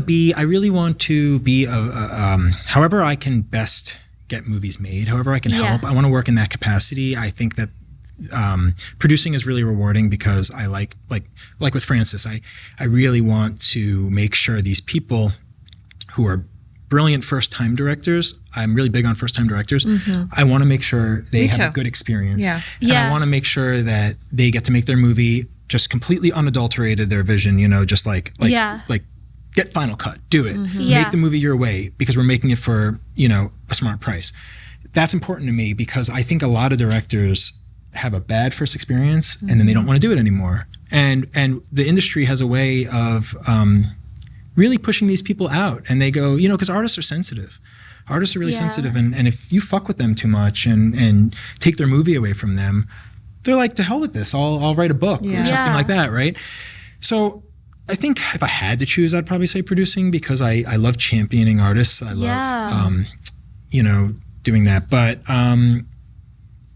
S1: to be however I can best get movies made, however I can help. I want to work in that capacity. I think that producing is really rewarding because I like with Francis, I really want to make sure these people who are brilliant first-time directors, I'm really big on first-time directors, I want to make sure they have a good experience. And I want to make sure that they get to make their movie just completely unadulterated, their vision, just like get Final Cut, do it. Make the movie your way because we're making it for, a smart price. That's important to me because I think a lot of directors have a bad first experience and then they don't want to do it anymore. And the industry has a way of really pushing these people out. And they go, because artists are sensitive. Artists are really sensitive. And if you fuck with them too much and take their movie away from them, they're like, to hell with this. I'll write a book or something like that, right? So I think if I had to choose, I'd probably say producing because I love championing artists. I love, doing that. But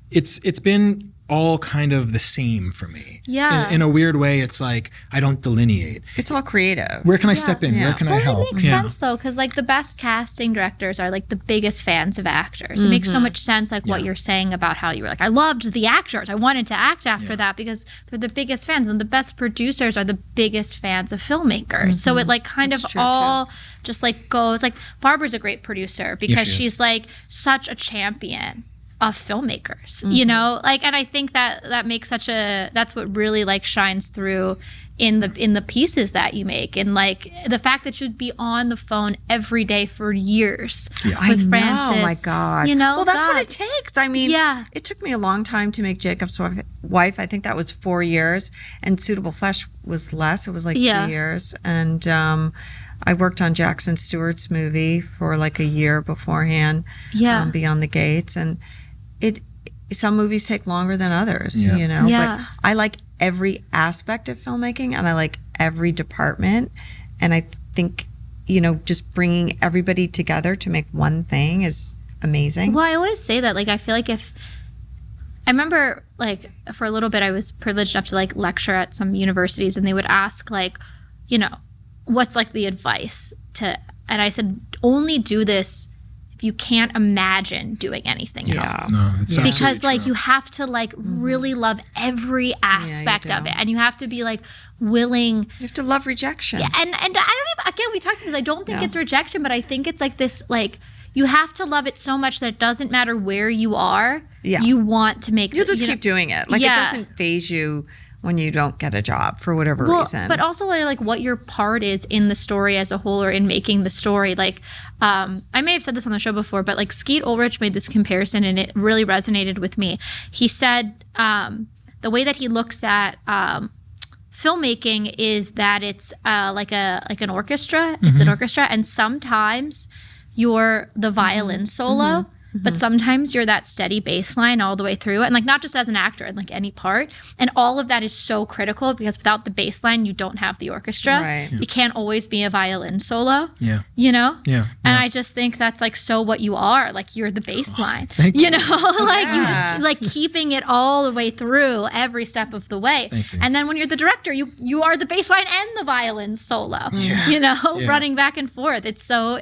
S1: it's been all kind of the same for me.
S3: Yeah.
S1: In a weird way, it's like I don't delineate.
S2: It's all creative.
S1: Where can I step in? Where can I help?
S3: It makes sense though, because the best casting directors are the biggest fans of actors. It makes so much sense, what you're saying about how you were I loved the actors. I wanted to act after that because they're the biggest fans, and the best producers are the biggest fans of filmmakers. So it kind of all just goes. Barbara's a great producer because she's such a champion of filmmakers, and I think that makes that's what really shines through in the pieces that you make, and the fact that you'd be on the phone every day for years with Francis.
S2: Oh my God. Well, that's what it takes. I mean, it took me a long time to make Jacob's Wife. I think that was 4 years, and Suitable Flesh was less. It was 2 years, and I worked on Jackson Stewart's movie for a year beforehand, Beyond the Gates, and some movies take longer than others, but I like every aspect of filmmaking and I like every department. And I think, just bringing everybody together to make one thing is amazing.
S3: Well, I always say that, I feel if I remember, for a little bit, I was privileged enough to lecture at some universities, and they would ask what's the advice to, and I said, only do this if you can't imagine doing anything else.
S1: No, it's
S3: because
S1: true.
S3: You have to really love every aspect of it, and you have to be willing.
S2: You have to love rejection.
S3: Yeah, and I don't even, again, we talked about this, I don't think it's rejection, but I think it's this you have to love it so much that it doesn't matter where you are. You want to make.
S2: You'll just keep doing it. It doesn't faze you when you don't get a job for whatever reason.
S3: But also what your part is in the story as a whole, or in making the story. I may have said this on the show before, but Skeet Ulrich made this comparison and it really resonated with me. He said the way that he looks at filmmaking is that it's like an orchestra. It's an orchestra, and sometimes you're the violin solo. But sometimes you're that steady bass line all the way through, and not just as an actor, and any part. And all of that is so critical because without the bass line, you don't have the orchestra.
S2: Right.
S3: You can't always be a violin solo.
S1: Yeah.
S3: And I just think that's so what you are. You're the bass line.
S1: You.
S3: You just keeping it all the way through every step of the way. And then when you're the director, you are the bass line and the violin solo. Running back and forth. It's so,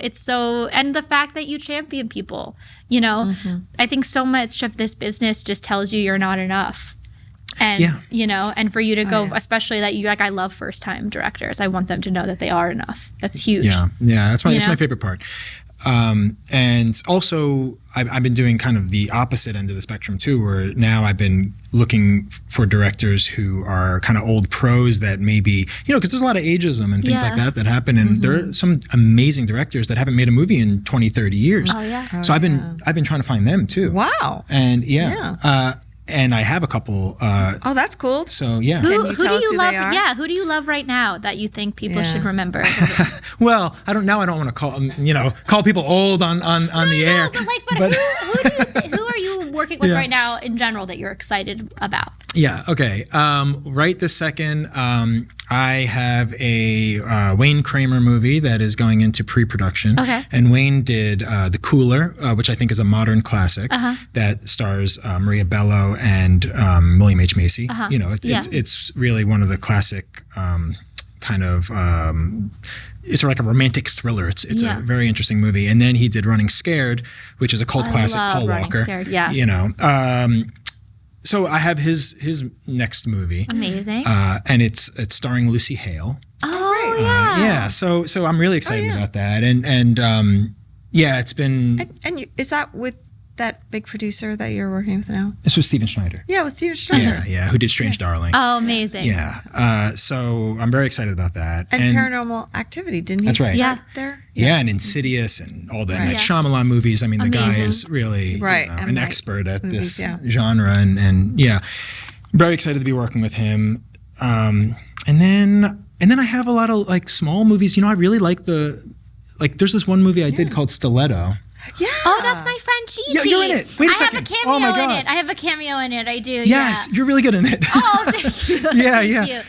S3: and the fact that you champion people. I think so much of this business just tells you you're not enough. And, and for you to go, especially that you I love first time directors. I want them to know that they are enough. That's huge.
S1: Yeah. That's my favorite part. And also, I've been doing kind of the opposite end of the spectrum too, where now I've been looking for directors who are kind of old pros that maybe, because there's a lot of ageism and things like that happen. And there are some amazing directors that haven't made a movie in 20, 30 years.
S3: Oh, yeah.
S1: So I've been trying to find them too.
S2: Wow.
S1: And and I have a couple.
S2: Oh, that's cool.
S1: So yeah.
S2: Can you
S3: Who
S2: tell
S3: do
S2: us
S3: you
S2: who
S3: love?
S2: they are?
S3: Yeah, who do you love right now that you think people should remember?
S1: Well, I don't want to call people old on the air.
S3: Who are you working with right now in general that you're excited about?
S1: Yeah. Okay. Right this second, I have a Wayne Kramer movie that is going into pre-production.
S3: Okay.
S1: And Wayne did The Cooler, which I think is a modern classic that stars Maria Bello and William H. Macy. It's really one of the classic kind of. It's like a romantic thriller. It's a very interesting movie. And then he did Running Scared, which is a cult classic. Paul
S3: Running
S1: Walker.
S3: Scared, yeah.
S1: So I have his next movie.
S3: Amazing.
S1: And it's starring Lucy Hale.
S3: Oh, yeah.
S1: Yeah. So I'm really excited about that. And it's been.
S2: And is that with that big producer that you're working with now?
S1: This was Steven Schneider.
S2: Yeah, with Steven Schneider.
S1: Yeah, who did Strange Darling.
S3: Oh, amazing.
S1: Yeah. So I'm very excited about that.
S2: And Paranormal Activity, didn't he
S1: That's right.
S2: start there?
S1: Yeah, and Insidious and all the Night Shyamalan movies. I mean, the guy is really an expert at this genre. And very excited to be working with him. And then I have a lot of like small movies. I really like there's this one movie I did called Stiletto.
S2: Yeah.
S3: Oh, that's my friend Gigi.
S1: Yeah, you're in it. Wait a second.
S3: I have a cameo
S1: Oh my God.
S3: in it. I have a cameo in it. I do.
S1: Yes, you're really good in it.
S3: Oh, thank you.
S1: Yeah.
S3: Thank you.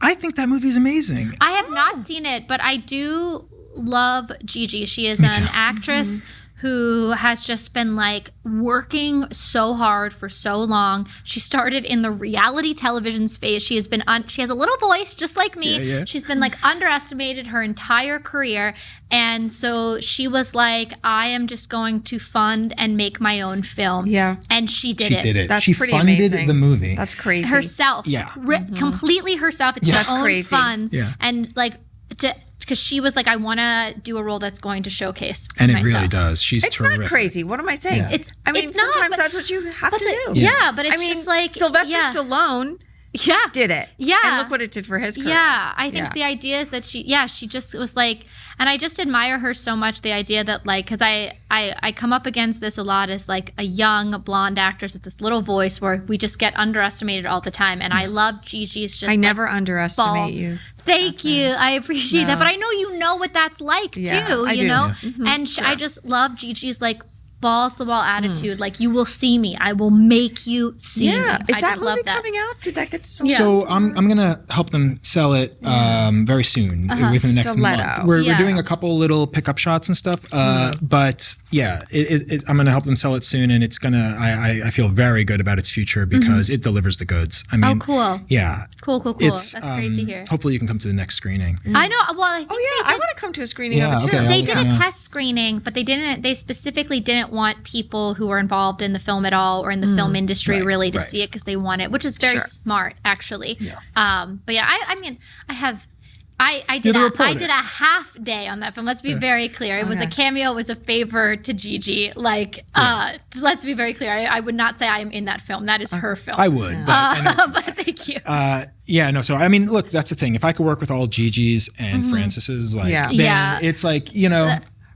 S1: I think that movie is amazing.
S3: I have not seen it, but I do love Gigi. She is an actress who has just been like working so hard for so long. She started in the reality television space. She has been she has a little voice just like me.
S1: Yeah.
S3: She's been like underestimated her entire career. And so she was like, I am just going to fund and make my own film.
S2: Yeah.
S3: And she did it.
S2: That's
S1: she
S2: pretty
S1: funded
S2: amazing.
S1: the movie.
S2: That's crazy.
S3: Herself.
S1: Yeah.
S3: Completely herself. It's
S2: That's
S3: her own
S2: crazy.
S3: funds.
S1: Yeah.
S3: And like because she was like, I want to do a role that's going to showcase
S1: And it
S3: myself.
S1: really does. She's
S2: It's
S1: terrific.
S2: not crazy. What am I saying?
S1: Yeah.
S3: It's not,
S2: sometimes
S3: but-
S2: that's what you have to do.
S3: Yeah, but it's
S2: I mean,
S3: just like
S2: Sylvester Stallone did it.
S3: Yeah.
S2: And look what it did for his career.
S3: Yeah, I think the idea is that she just was like, and I just admire her so much. The idea that like, because I come up against this a lot as like a young blonde actress with this little voice where we just get underestimated all the time. And I love Gigi's just.
S2: I never underestimate you.
S3: Thank you. I appreciate that. But I know you know what that's like too,
S2: I
S3: you
S2: do.
S3: know?
S2: Yeah.
S3: And I just love Gigi's like balls to the wall attitude. Like, you will see me. I will make you see me.
S2: Yeah. Is
S3: I
S2: that
S3: just love
S2: movie
S3: that.
S2: coming out? Did that get sold?
S3: Yeah.
S1: So I'm gonna help them sell it very soon, within the next
S2: Stiletto.
S1: month. We're doing a couple little pickup shots and stuff, but I'm gonna help them sell it soon, and it's gonna. I feel very good about its future because it delivers the goods. I mean,
S3: cool.
S1: Yeah,
S3: Cool.
S1: It's,
S3: That's great to hear.
S1: Hopefully, you can come to the next screening.
S3: I know. Well, I think
S2: I want to come to a screening
S1: Yeah,
S2: of it too.
S1: okay.
S3: they did a
S1: Yeah.
S3: test screening, but they specifically didn't want people who were involved in the film at all or in the film industry really to see it because they want it, which is very smart actually.
S1: Yeah.
S3: But yeah, I mean, I did
S1: You're the
S3: I
S1: reporter.
S3: did a half day on that film. Let's be very clear. It was a cameo. It was a favor to Gigi. Like, let's be very clear. I would not say I am in that film. That is her film.
S1: I would, but
S3: but thank you.
S1: So I mean, look, that's the thing. If I could work with all Gigi's and Francis's, like,
S2: Yeah.
S1: then
S3: Yeah.
S1: it's like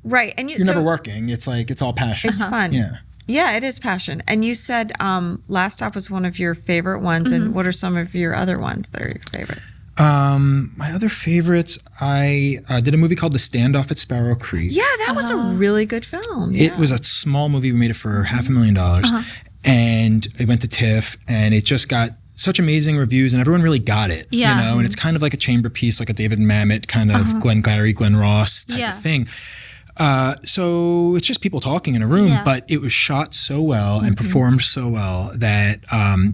S2: Right. And
S1: you're never working. It's like it's all passion.
S2: It's fun.
S1: Yeah.
S2: Yeah, it is passion. And you said Last Stop was one of your favorite ones. And what are some of your other ones that are your favorites?
S1: My other favorites, I did a movie called The Standoff at Sparrow Creek.
S2: Yeah, that was a really good film.
S1: It was a small movie. We made it for $500,000, and it went to TIFF, and it just got such amazing reviews, and everyone really got it.
S3: Yeah.
S1: You know, and it's kind of like a chamber piece, like a David Mamet kind of Glenn Glary, Glenn Ross type of thing. So it's just people talking in a room, but it was shot so well and performed so well that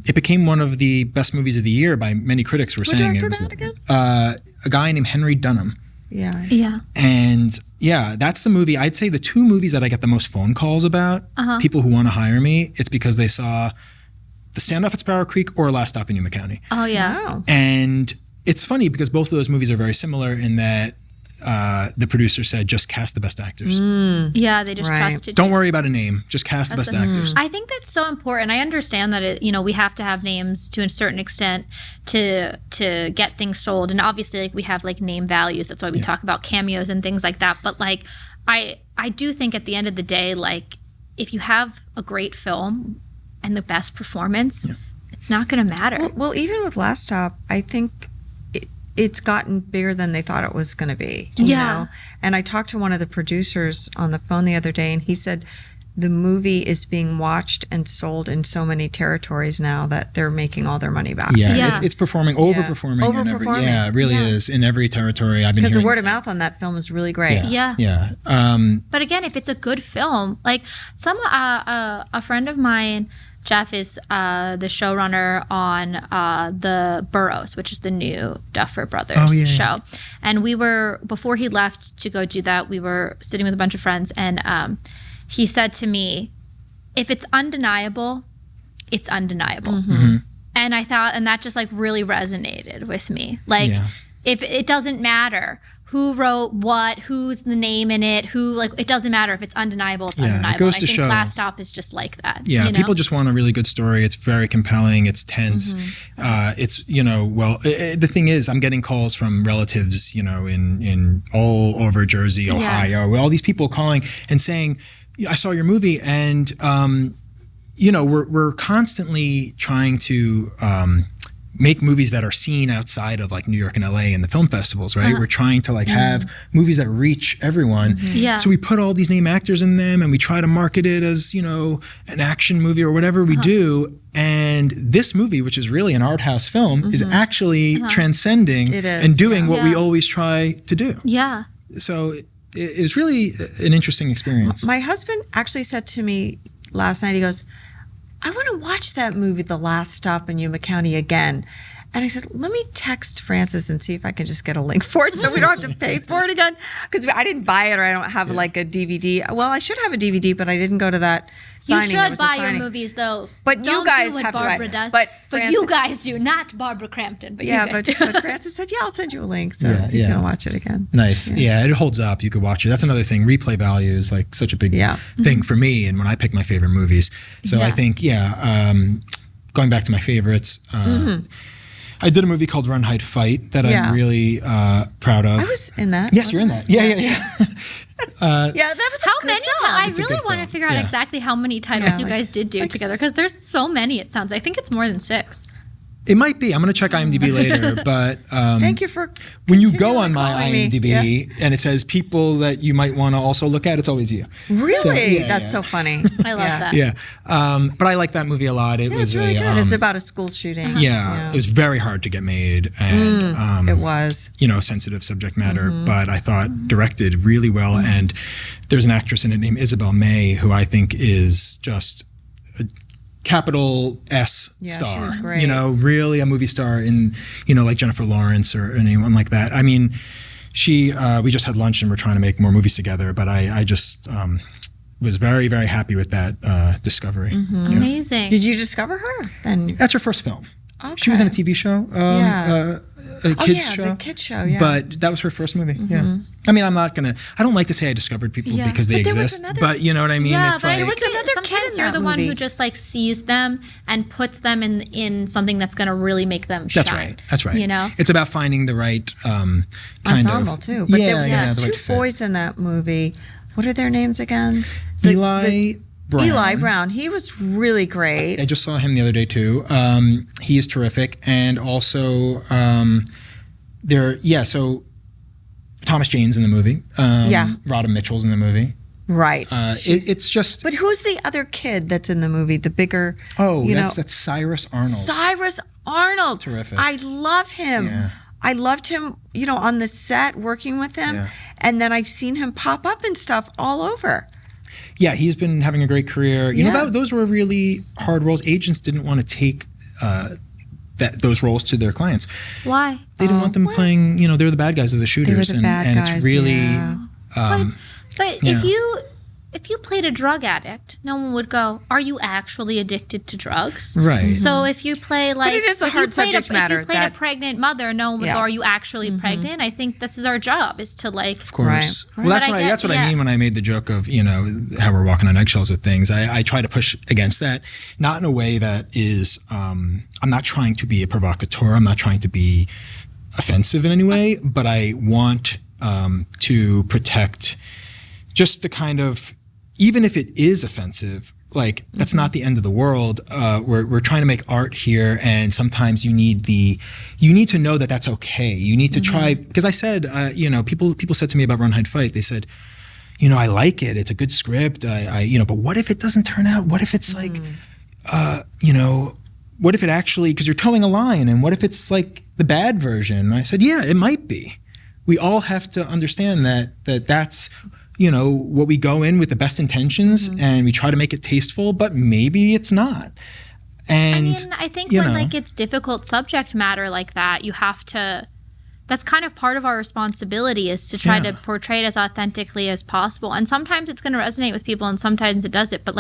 S1: it became one of the best movies of the year by many critics. Were saying it
S2: directed
S1: was
S2: that again?
S1: A guy named Henry Dunham.
S2: Yeah.
S3: Yeah.
S1: And that's the movie. I'd say the two movies that I get the most phone calls about, people who want to hire me, it's because they saw The Standoff at Sparrow Creek or Last Stop in Yuma County.
S3: Oh yeah.
S2: Wow.
S1: And it's funny because both of those movies are very similar in that the producer said, just cast the best actors.
S3: Yeah, they just
S2: Right.
S3: trusted
S1: Don't
S3: you.
S1: worry about a name. Just cast the best actors.
S3: I think that's so important. I understand that we have to have names to a certain extent to get things sold, and obviously like we have like name values. That's why we talk about cameos and things like that. But like I do think at the end of the day, like if you have a great film and the best performance, it's not going to matter.
S2: Well, even with Last Stop, I think it's gotten bigger than they thought it was going to be. You know? And I talked to one of the producers on the phone the other day, and he said the movie is being watched and sold in so many territories now that they're making all their money back.
S3: Yeah.
S1: It's performing, overperforming.
S2: Overperforming.
S1: It really is in every territory I've been
S2: Because
S1: hearing.
S2: the word of mouth on that film is really great.
S3: Yeah.
S1: Yeah.
S3: But again, if it's a good film, like a friend of mine, Jeff, is the showrunner on the Burrows, which is the new Duffer Brothers show. And we were, before he left to go do that, we were sitting with a bunch of friends, and he said to me, if it's undeniable, it's undeniable. And I thought, and that just like really resonated with me. Like, if it doesn't matter who wrote what, who's the name in it, it doesn't matter. If it's undeniable, it's undeniable.
S1: It goes
S3: I
S1: to
S3: think
S1: show.
S3: Last Stop is just like that.
S1: Yeah, people just want a really good story. It's very compelling. It's tense. It's, the thing is, I'm getting calls from relatives, in all over Jersey, Ohio, all these people calling and saying, I saw your movie, and, we're constantly trying to make movies that are seen outside of like New York and LA and the film festivals, right? We're trying to like have movies that reach everyone. So we put all these name actors in them, and we try to market it as, an action movie or whatever we do. And this movie, which is really an art house film, is actually transcending and doing what we always try to do.
S3: Yeah.
S1: So it's really an interesting experience.
S2: My husband actually said to me last night, he goes, I want to watch that movie, The Last Stop in Yuma County, again. And I said, let me text Francis and see if I can just get a link for it so we don't have to pay for it again. Because I didn't buy it, or I don't have like a DVD. Well, I should have a DVD, but I didn't go to that signing.
S3: You
S2: There
S3: should
S2: was a
S3: buy your
S2: signing.
S3: movies, though.
S2: But you
S3: Don't
S2: guys
S3: do what
S2: have to buy
S3: Barbara
S2: it.
S3: does.
S2: But
S3: You guys do, not Barbara Crampton. But you guys do.
S2: But Francis said, I'll send you a link. So he's going to watch it again.
S1: Nice. Yeah, it holds up. You could watch it. That's another thing. Replay value is like such a big thing for me, and when I pick my favorite movies. So I think, going back to my favorites, I did a movie called Run, Hide, Fight that I'm really proud of.
S2: I was in that.
S1: Yes, you're in that. Yeah.
S2: Yeah, that was
S3: How
S2: a good
S3: many
S2: film.
S3: times? I
S1: It's a
S3: really
S1: good
S3: want to
S1: film.
S3: figure out exactly how many titles you guys did do together, because there's so many. It sounds. I think it's more than 6.
S1: It might be. I'm going to check IMDb later, but
S2: Thank you for
S1: when you go on
S2: continually
S1: my
S2: calling me.
S1: IMDb and it says people that you might want to also look at, it's always you.
S2: Really?
S1: So,
S2: That's so funny.
S3: I love that.
S1: Yeah. But I like that movie a lot. It was
S2: It's really
S1: a,
S2: good. It's about a school shooting.
S1: it was very hard to get made, and
S2: It was.
S1: sensitive subject matter, but I thought directed really well. And there's an actress in it named Isabel May, who I think is just a capital S star.
S2: she was great.
S1: Really a movie star in, like Jennifer Lawrence or anyone like that. I mean, we just had lunch and we're trying to make more movies together, but I just was very, very happy with that discovery. Yeah.
S3: Amazing.
S2: Did you discover her? Then
S1: That's her first film.
S2: okay.
S1: She was in a TV show, a kids show.
S2: the kids show. Yeah,
S1: But that was her first movie. Yeah. I mean, I don't like to say I discovered people because they
S2: But there was
S1: exist,
S2: another-
S1: but you know what I mean?
S3: Yeah,
S1: It's
S3: but I
S1: like,
S3: think
S2: another kid
S3: sometimes
S2: in
S3: you're
S2: that
S3: the one
S2: movie.
S3: who just like sees them and puts them in something that's going to really make them shine.
S1: That's right. It's about finding the right kind
S2: ensemble
S1: of
S2: too. But there
S1: the
S2: was
S1: right
S2: 2
S1: fit.
S2: boys in that movie. What are their names again?
S1: Eli Brown.
S2: Eli Brown. He was really great.
S1: I just saw him the other day too. He is terrific, and also so Thomas Jane's in the movie. Rodham Mitchell's in the movie.
S2: Right.
S1: It's just.
S2: But who's the other kid that's in the movie? The bigger.
S1: That's Cyrus Arnold.
S2: Cyrus Arnold.
S1: Terrific.
S2: I love him.
S1: Yeah.
S2: I loved him, on the set working with him.
S1: Yeah.
S2: And then I've seen him pop up and stuff all over.
S1: Yeah, he's been having a great career. Those were really hard roles. Agents didn't want to take those roles to their clients.
S3: Why?
S1: They didn't want them playing. They're the bad guys of the shooters,
S2: the bad
S1: and
S2: guys,
S1: it's really.
S2: yeah.
S3: But if if you played a drug addict, no one would go, "Are you actually addicted to drugs?"
S1: Right.
S3: So if you play like,
S2: it is a hard subject matter.
S3: If you played a pregnant mother, no one would go, "Are you actually pregnant?" I think this is our job, is to like.
S1: Of course.
S2: Right.
S1: Well, that's what I mean when I made the joke of, how we're walking on eggshells with things. I try to push against that, not in a way that is, I'm not trying to be a provocateur. I'm not trying to be offensive in any way, but I want to protect just the kind of, even if it is offensive, like that's not the end of the world. We're trying to make art here, and sometimes you need to know that that's okay. You need to try, because I said, people said to me about Run, Hide, Fight. They said, I like it. It's a good script. But what if it doesn't turn out? What if it's like, what if it actually, because you're towing a line, and what if it's like the bad version? And I said, yeah, it might be. We all have to understand that's what we go in with the best intentions, and we try to make it tasteful, but maybe it's not. And
S3: I think when like it's difficult subject matter like that, you have to. That's kind of part of our responsibility, is to try to portray it as authentically as possible. And sometimes it's going to resonate with people, and sometimes it doesn't. But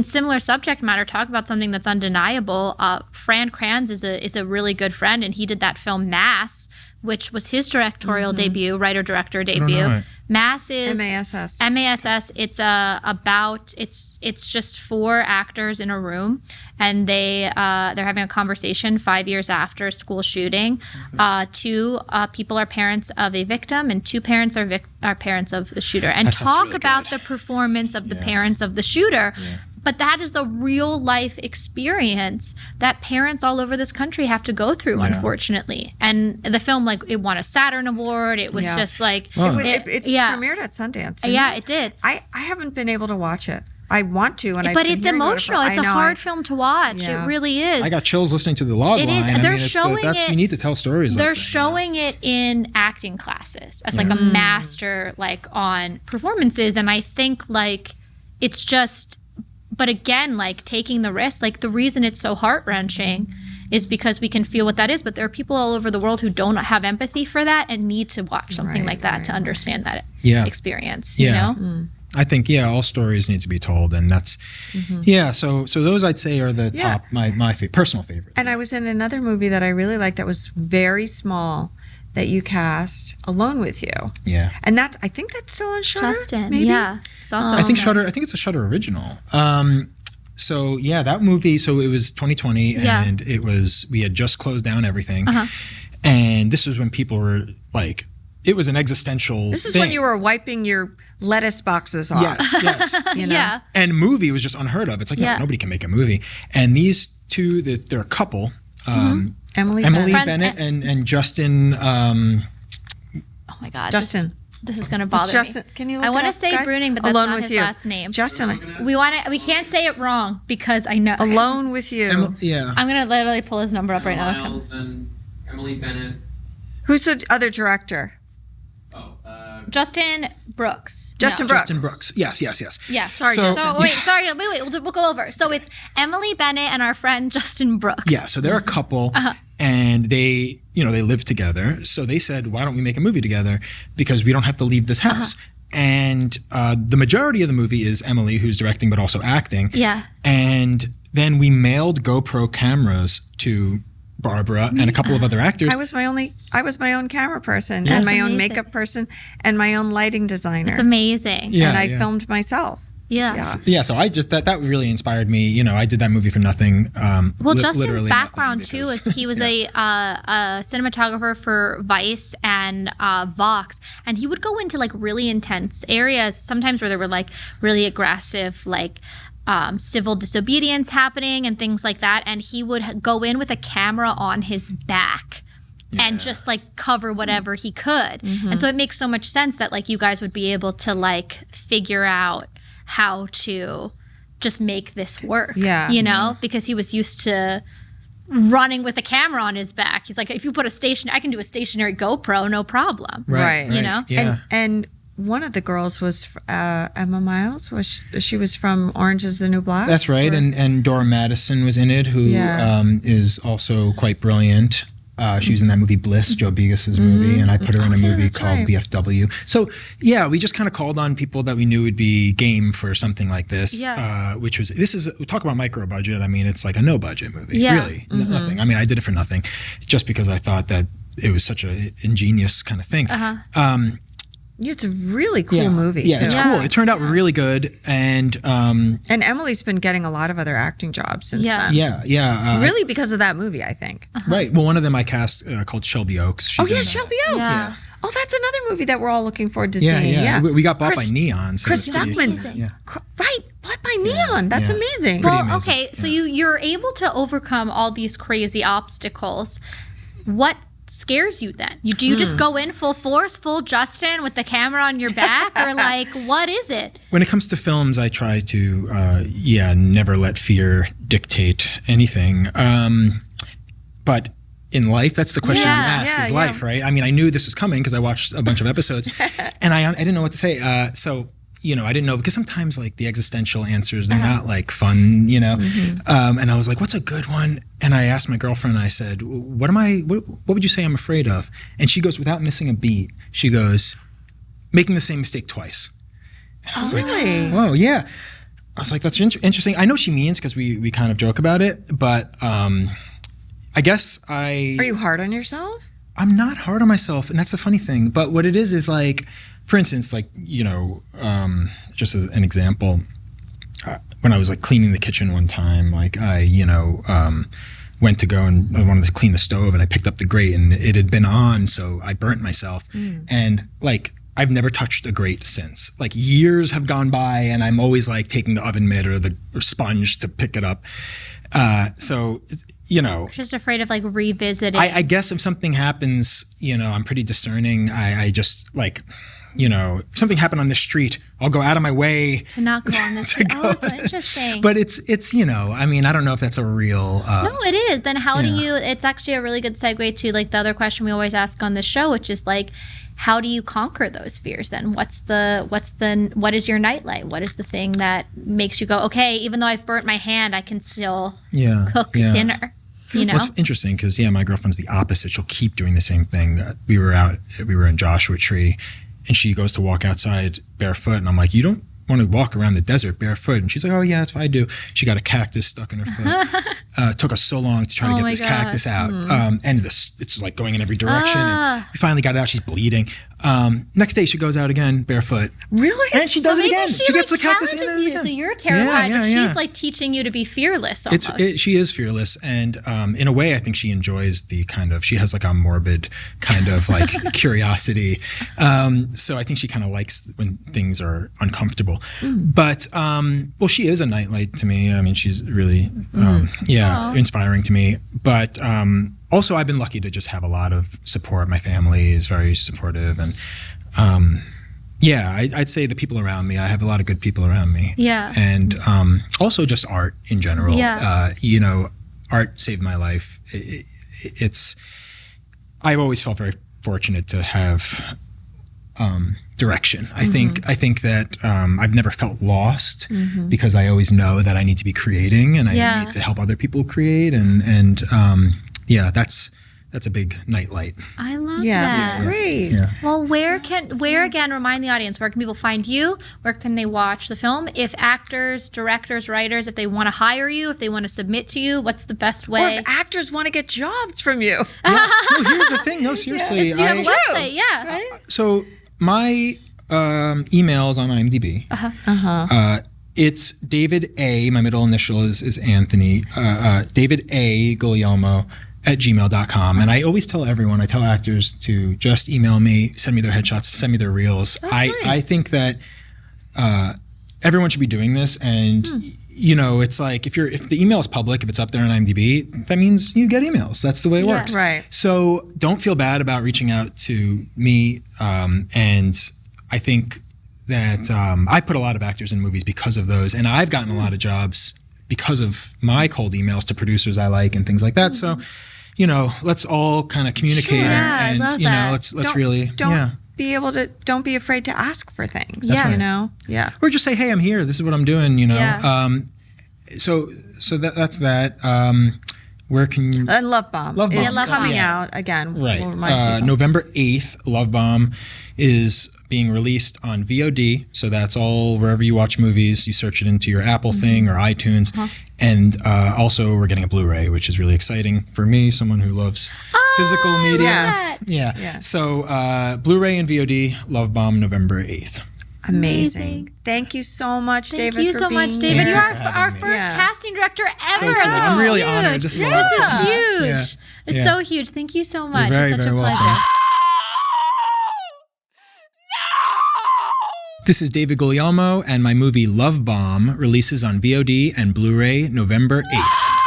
S3: similar subject matter, talk about something that's undeniable. Fran Kranz is a really good friend, and he did that film Mass, which was his directorial debut, writer-director debut. Mass is
S2: MASS.
S3: MASS. It's it's just 4 actors in a room, and they're having a conversation 5 years after a school shooting. 2 people are parents of a victim, and 2 parents are parents of the shooter, and talk really about the performance of the parents of the shooter. Yeah. But that is the real life experience that parents all over this country have to go through, unfortunately. And the film, it won a Saturn Award. It was just like...
S2: It premiered at Sundance.
S3: It did.
S2: I haven't been able to watch it. I want to,
S3: but it's emotional. It's a hard film to watch. Yeah. It really is.
S1: I got chills listening to the log line.
S3: It is. They're showing it.
S1: We need to tell stories.
S3: They're showing it in acting classes as a master, on performances. And I think it's just... But again, taking the risk, the reason it's so heart-wrenching is because we can feel what that is. But there are people all over the world who don't have empathy for that and need to watch something like that to understand that experience, you know? Mm.
S1: I think, all stories need to be told. And that's, so those I'd say are the top, my personal favorites.
S2: And I was in another movie that I really liked that was very small, that you cast, Alone with You. Yeah. And I think that's still on Shter.
S3: Justin,
S2: maybe?
S3: yeah. It's also
S1: I think it's a Shter original. That movie, so it was 2020 and we had just closed down everything. And this was when people were it was an existential
S2: This is
S1: thing.
S2: when you were wiping your lettuce boxes off.
S1: Yes.
S3: Yeah.
S1: And movie was just unheard of. It's nobody can make a movie. And these 2, they're a couple. Emily Bennett and Justin.
S3: Oh my God,
S2: Justin.
S3: This is going to bother me.
S2: Can you look
S3: I want to
S2: up,
S3: say
S2: guys?
S3: Bruning, but that's
S2: Alone
S3: not
S2: with
S3: his
S2: you.
S3: last name.
S2: Justin.
S3: We can't say it wrong because I know.
S2: Alone with You.
S3: I'm going to literally pull his number up right now.
S5: Miles and Emily Bennett.
S2: Who's the other director?
S3: Justin Brooks.
S2: Justin Brooks.
S1: Justin Brooks. Yes.
S3: Yeah.
S2: Sorry,
S3: Justin. Wait. We'll go over. So it's Emily Bennett and our friend Justin Brooks.
S1: Yeah. So they're a couple, and they live together. So they said, why don't we make a movie together? Because we don't have to leave this house. And the majority of the movie is Emily, who's directing but also acting.
S3: Yeah.
S1: And then we mailed GoPro cameras to Barbara and a couple of other actors.
S2: I was my own camera person and my own makeup person and my own lighting designer.
S3: It's amazing.
S2: Yeah, and I filmed myself.
S3: Yeah.
S1: So I just that really inspired me. I did that movie for nothing.
S3: Justin's background too is he was a cinematographer for Vice and Vox, and he would go into really intense areas sometimes where there were really aggressive civil disobedience happening and things like that, and he would go in with a camera on his back and just cover whatever he could. And so it makes so much sense that you guys would be able to figure out how to just make this work, because he was used to running with a camera on his back. He's if you put I can do a stationary GoPro, no problem.
S2: Right.
S1: Yeah.
S2: And one of the girls was Emma Miles. She was from Orange is the New Black?
S1: That's right. And Dora Madison was in it, who is also quite brilliant. She was in that movie Bliss, Joe Begos's movie, and I put her in a movie called
S2: right.
S1: BFW. So yeah, we just kind of called on people that we knew would be game for something like this.
S3: Yeah.
S1: We talk about micro budget. I mean, it's like a no budget movie,
S3: Yeah.
S1: really, nothing. I mean, I did it for nothing, just because I thought that it was such an ingenious kind of thing.
S2: Yeah, it's a really cool movie.
S1: Yeah,
S2: too.
S1: it's cool. It turned out really good, and
S2: Emily's been getting a lot of other acting jobs since
S3: Yeah.
S2: then. Really because of that movie, I think.
S1: right. Well, one of them I cast called Shelby Oaks. She's in that.
S2: Shelby Oaks.
S3: Yeah.
S2: Oh, that's another movie that we're all looking forward to
S1: Yeah,
S2: seeing.
S1: yeah. We got bought by
S2: Chris-
S1: Neon. So
S2: Chris
S1: it's pretty-
S2: Stuckman.
S1: Yeah.
S2: Right, bought by Neon. That's
S1: Yeah.
S2: amazing.
S1: Pretty
S3: Well,
S1: amazing.
S3: okay, so you're able to overcome all these crazy obstacles. What scares you then? Do you just go in full force, full Justin with the camera on your back, or like what is it?
S1: When it comes to films, I try to, never let fear dictate anything. But in life, that's the question you ask: is life, right? I mean, I knew this was coming because I watched a bunch of episodes, and I didn't know what to say. So I didn't know, because sometimes like the existential answers, they're not like fun, and I was like, what's a good one? And I asked my girlfriend, and I said, what would you say I'm afraid of? And she goes, without missing a beat, she goes, making the same mistake twice. And I was like,
S2: Really?
S1: whoa, yeah. I was like, that's interesting. I know what she means, because we kind of joke about it, but I guess
S2: Are you hard on yourself?
S1: I'm not hard on myself, and that's the funny thing. But what it is like, for instance, like, just as an example, when I was like cleaning the kitchen one time, like I, went to go and I wanted to clean the stove, and I picked up the grate, and it had been on, so I burnt myself. And like, I've never touched a grate since. Like, years have gone by, and I'm always like taking the oven mitt or the sponge to pick it up.
S3: Just afraid of like revisiting.
S1: I guess if something happens, I'm pretty discerning. I just like, if something happened on the street, I'll go out of my way
S3: to not go on this. So interesting.
S1: But it's I mean, I don't know if that's a real.
S3: No, it is. Then how do you? It's actually a really good segue to like the other question we always ask on this show, which is like, how do you conquer those fears? Then what is your nightlight? What is the thing that makes you go, okay, even though I've burnt my hand, I can still cook dinner.
S1: What's interesting, because my girlfriend's the opposite. She'll keep doing the same thing. We were in Joshua Tree, and she goes to walk outside barefoot, and I'm like, you don't want to walk around the desert barefoot? And she's like, oh yeah, that's what I do. She got a cactus stuck in her foot. Took us so long to try to get this cactus out, and it's like going in every direction. And we finally got it out. She's bleeding. Next day she goes out again barefoot.
S2: Really?
S1: And she does it again. She gets the cactus in
S3: challenges
S1: it
S3: you,
S1: again.
S3: so you're terrified. So
S1: Yeah.
S3: she's like teaching you to be fearless almost.
S1: She is fearless, and in a way, I think she enjoys the kind of. She has like a morbid kind of like curiosity. So I think she kind of likes when things are uncomfortable. But she is a nightlight to me. I mean, she's really inspiring to me. But also, I've been lucky to just have a lot of support. My family is very supportive, and I'd say the people around me. I have a lot of good people around me.
S3: Yeah.
S1: And also just art in general.
S3: Yeah.
S1: Art saved my life. I've always felt very fortunate to have direction. I think that I've never felt lost because I always know that I need to be creating, and I need to help other people create, and that's a big nightlight.
S3: I love that.
S2: That's great.
S1: Yeah.
S3: Well, again, remind the audience, where can people find you? Where can they watch the film? If actors, directors, writers, if they want to hire you, if they want to submit to you, what's the best way?
S2: Or if actors want to get jobs from you.
S1: No, here's the thing. No, seriously.
S3: Do you have a website? Yeah.
S1: So my email is on IMDb. It's David A. My middle initial is Anthony. David A. Guglielmo @gmail.com. And I always tell everyone, I tell actors to just email me, send me their headshots, send me their reels. I think that everyone should be doing this. And, it's like if the email is public, if it's up there on IMDb, that means you get emails. That's the way it works.
S2: Right.
S1: So don't feel bad about reaching out to me. And I think that I put a lot of actors in movies because of those. And I've gotten a lot of jobs because of my cold emails to producers I like and things like that. So, let's all kind of communicate and
S3: I love that.
S1: let's really
S2: Don't be afraid to ask for things.
S3: Yeah.
S2: Yeah.
S1: or just say, hey, I'm here. This is what I'm doing.
S3: Yeah.
S1: So that's that. Where can you...
S2: And Love Bomb
S1: Love Bomb.
S2: is
S3: Love
S2: coming
S3: Bomb.
S2: out again.
S1: Right.
S2: We'll remind people.
S1: November 8th, Love Bomb is being released on VOD. So that's all wherever you watch movies. You search it into your Apple thing or iTunes. And also we're getting a Blu-ray, which is really exciting for me, someone who loves physical media. Yeah. So Blu-ray and VOD, Love Bomb, November 8th.
S2: Amazing. Thank you so much, David.
S3: Thank you
S2: for
S3: so much,
S2: being
S3: David.
S2: here.
S3: You're our
S1: me.
S3: first
S2: Yeah.
S3: casting director ever.
S1: So cool.
S3: This
S1: I'm
S3: is
S1: really
S3: huge.
S1: honored. This is a lot
S3: This
S1: of
S3: is
S1: fun.
S3: huge.
S1: Yeah.
S3: It's
S1: Yeah.
S3: so huge. Thank you so much.
S1: very,
S3: it's such
S1: very
S3: a pleasure.
S1: welcome. This is David Guglielmo, and my movie Love Bomb releases on VOD and Blu-ray November 8th.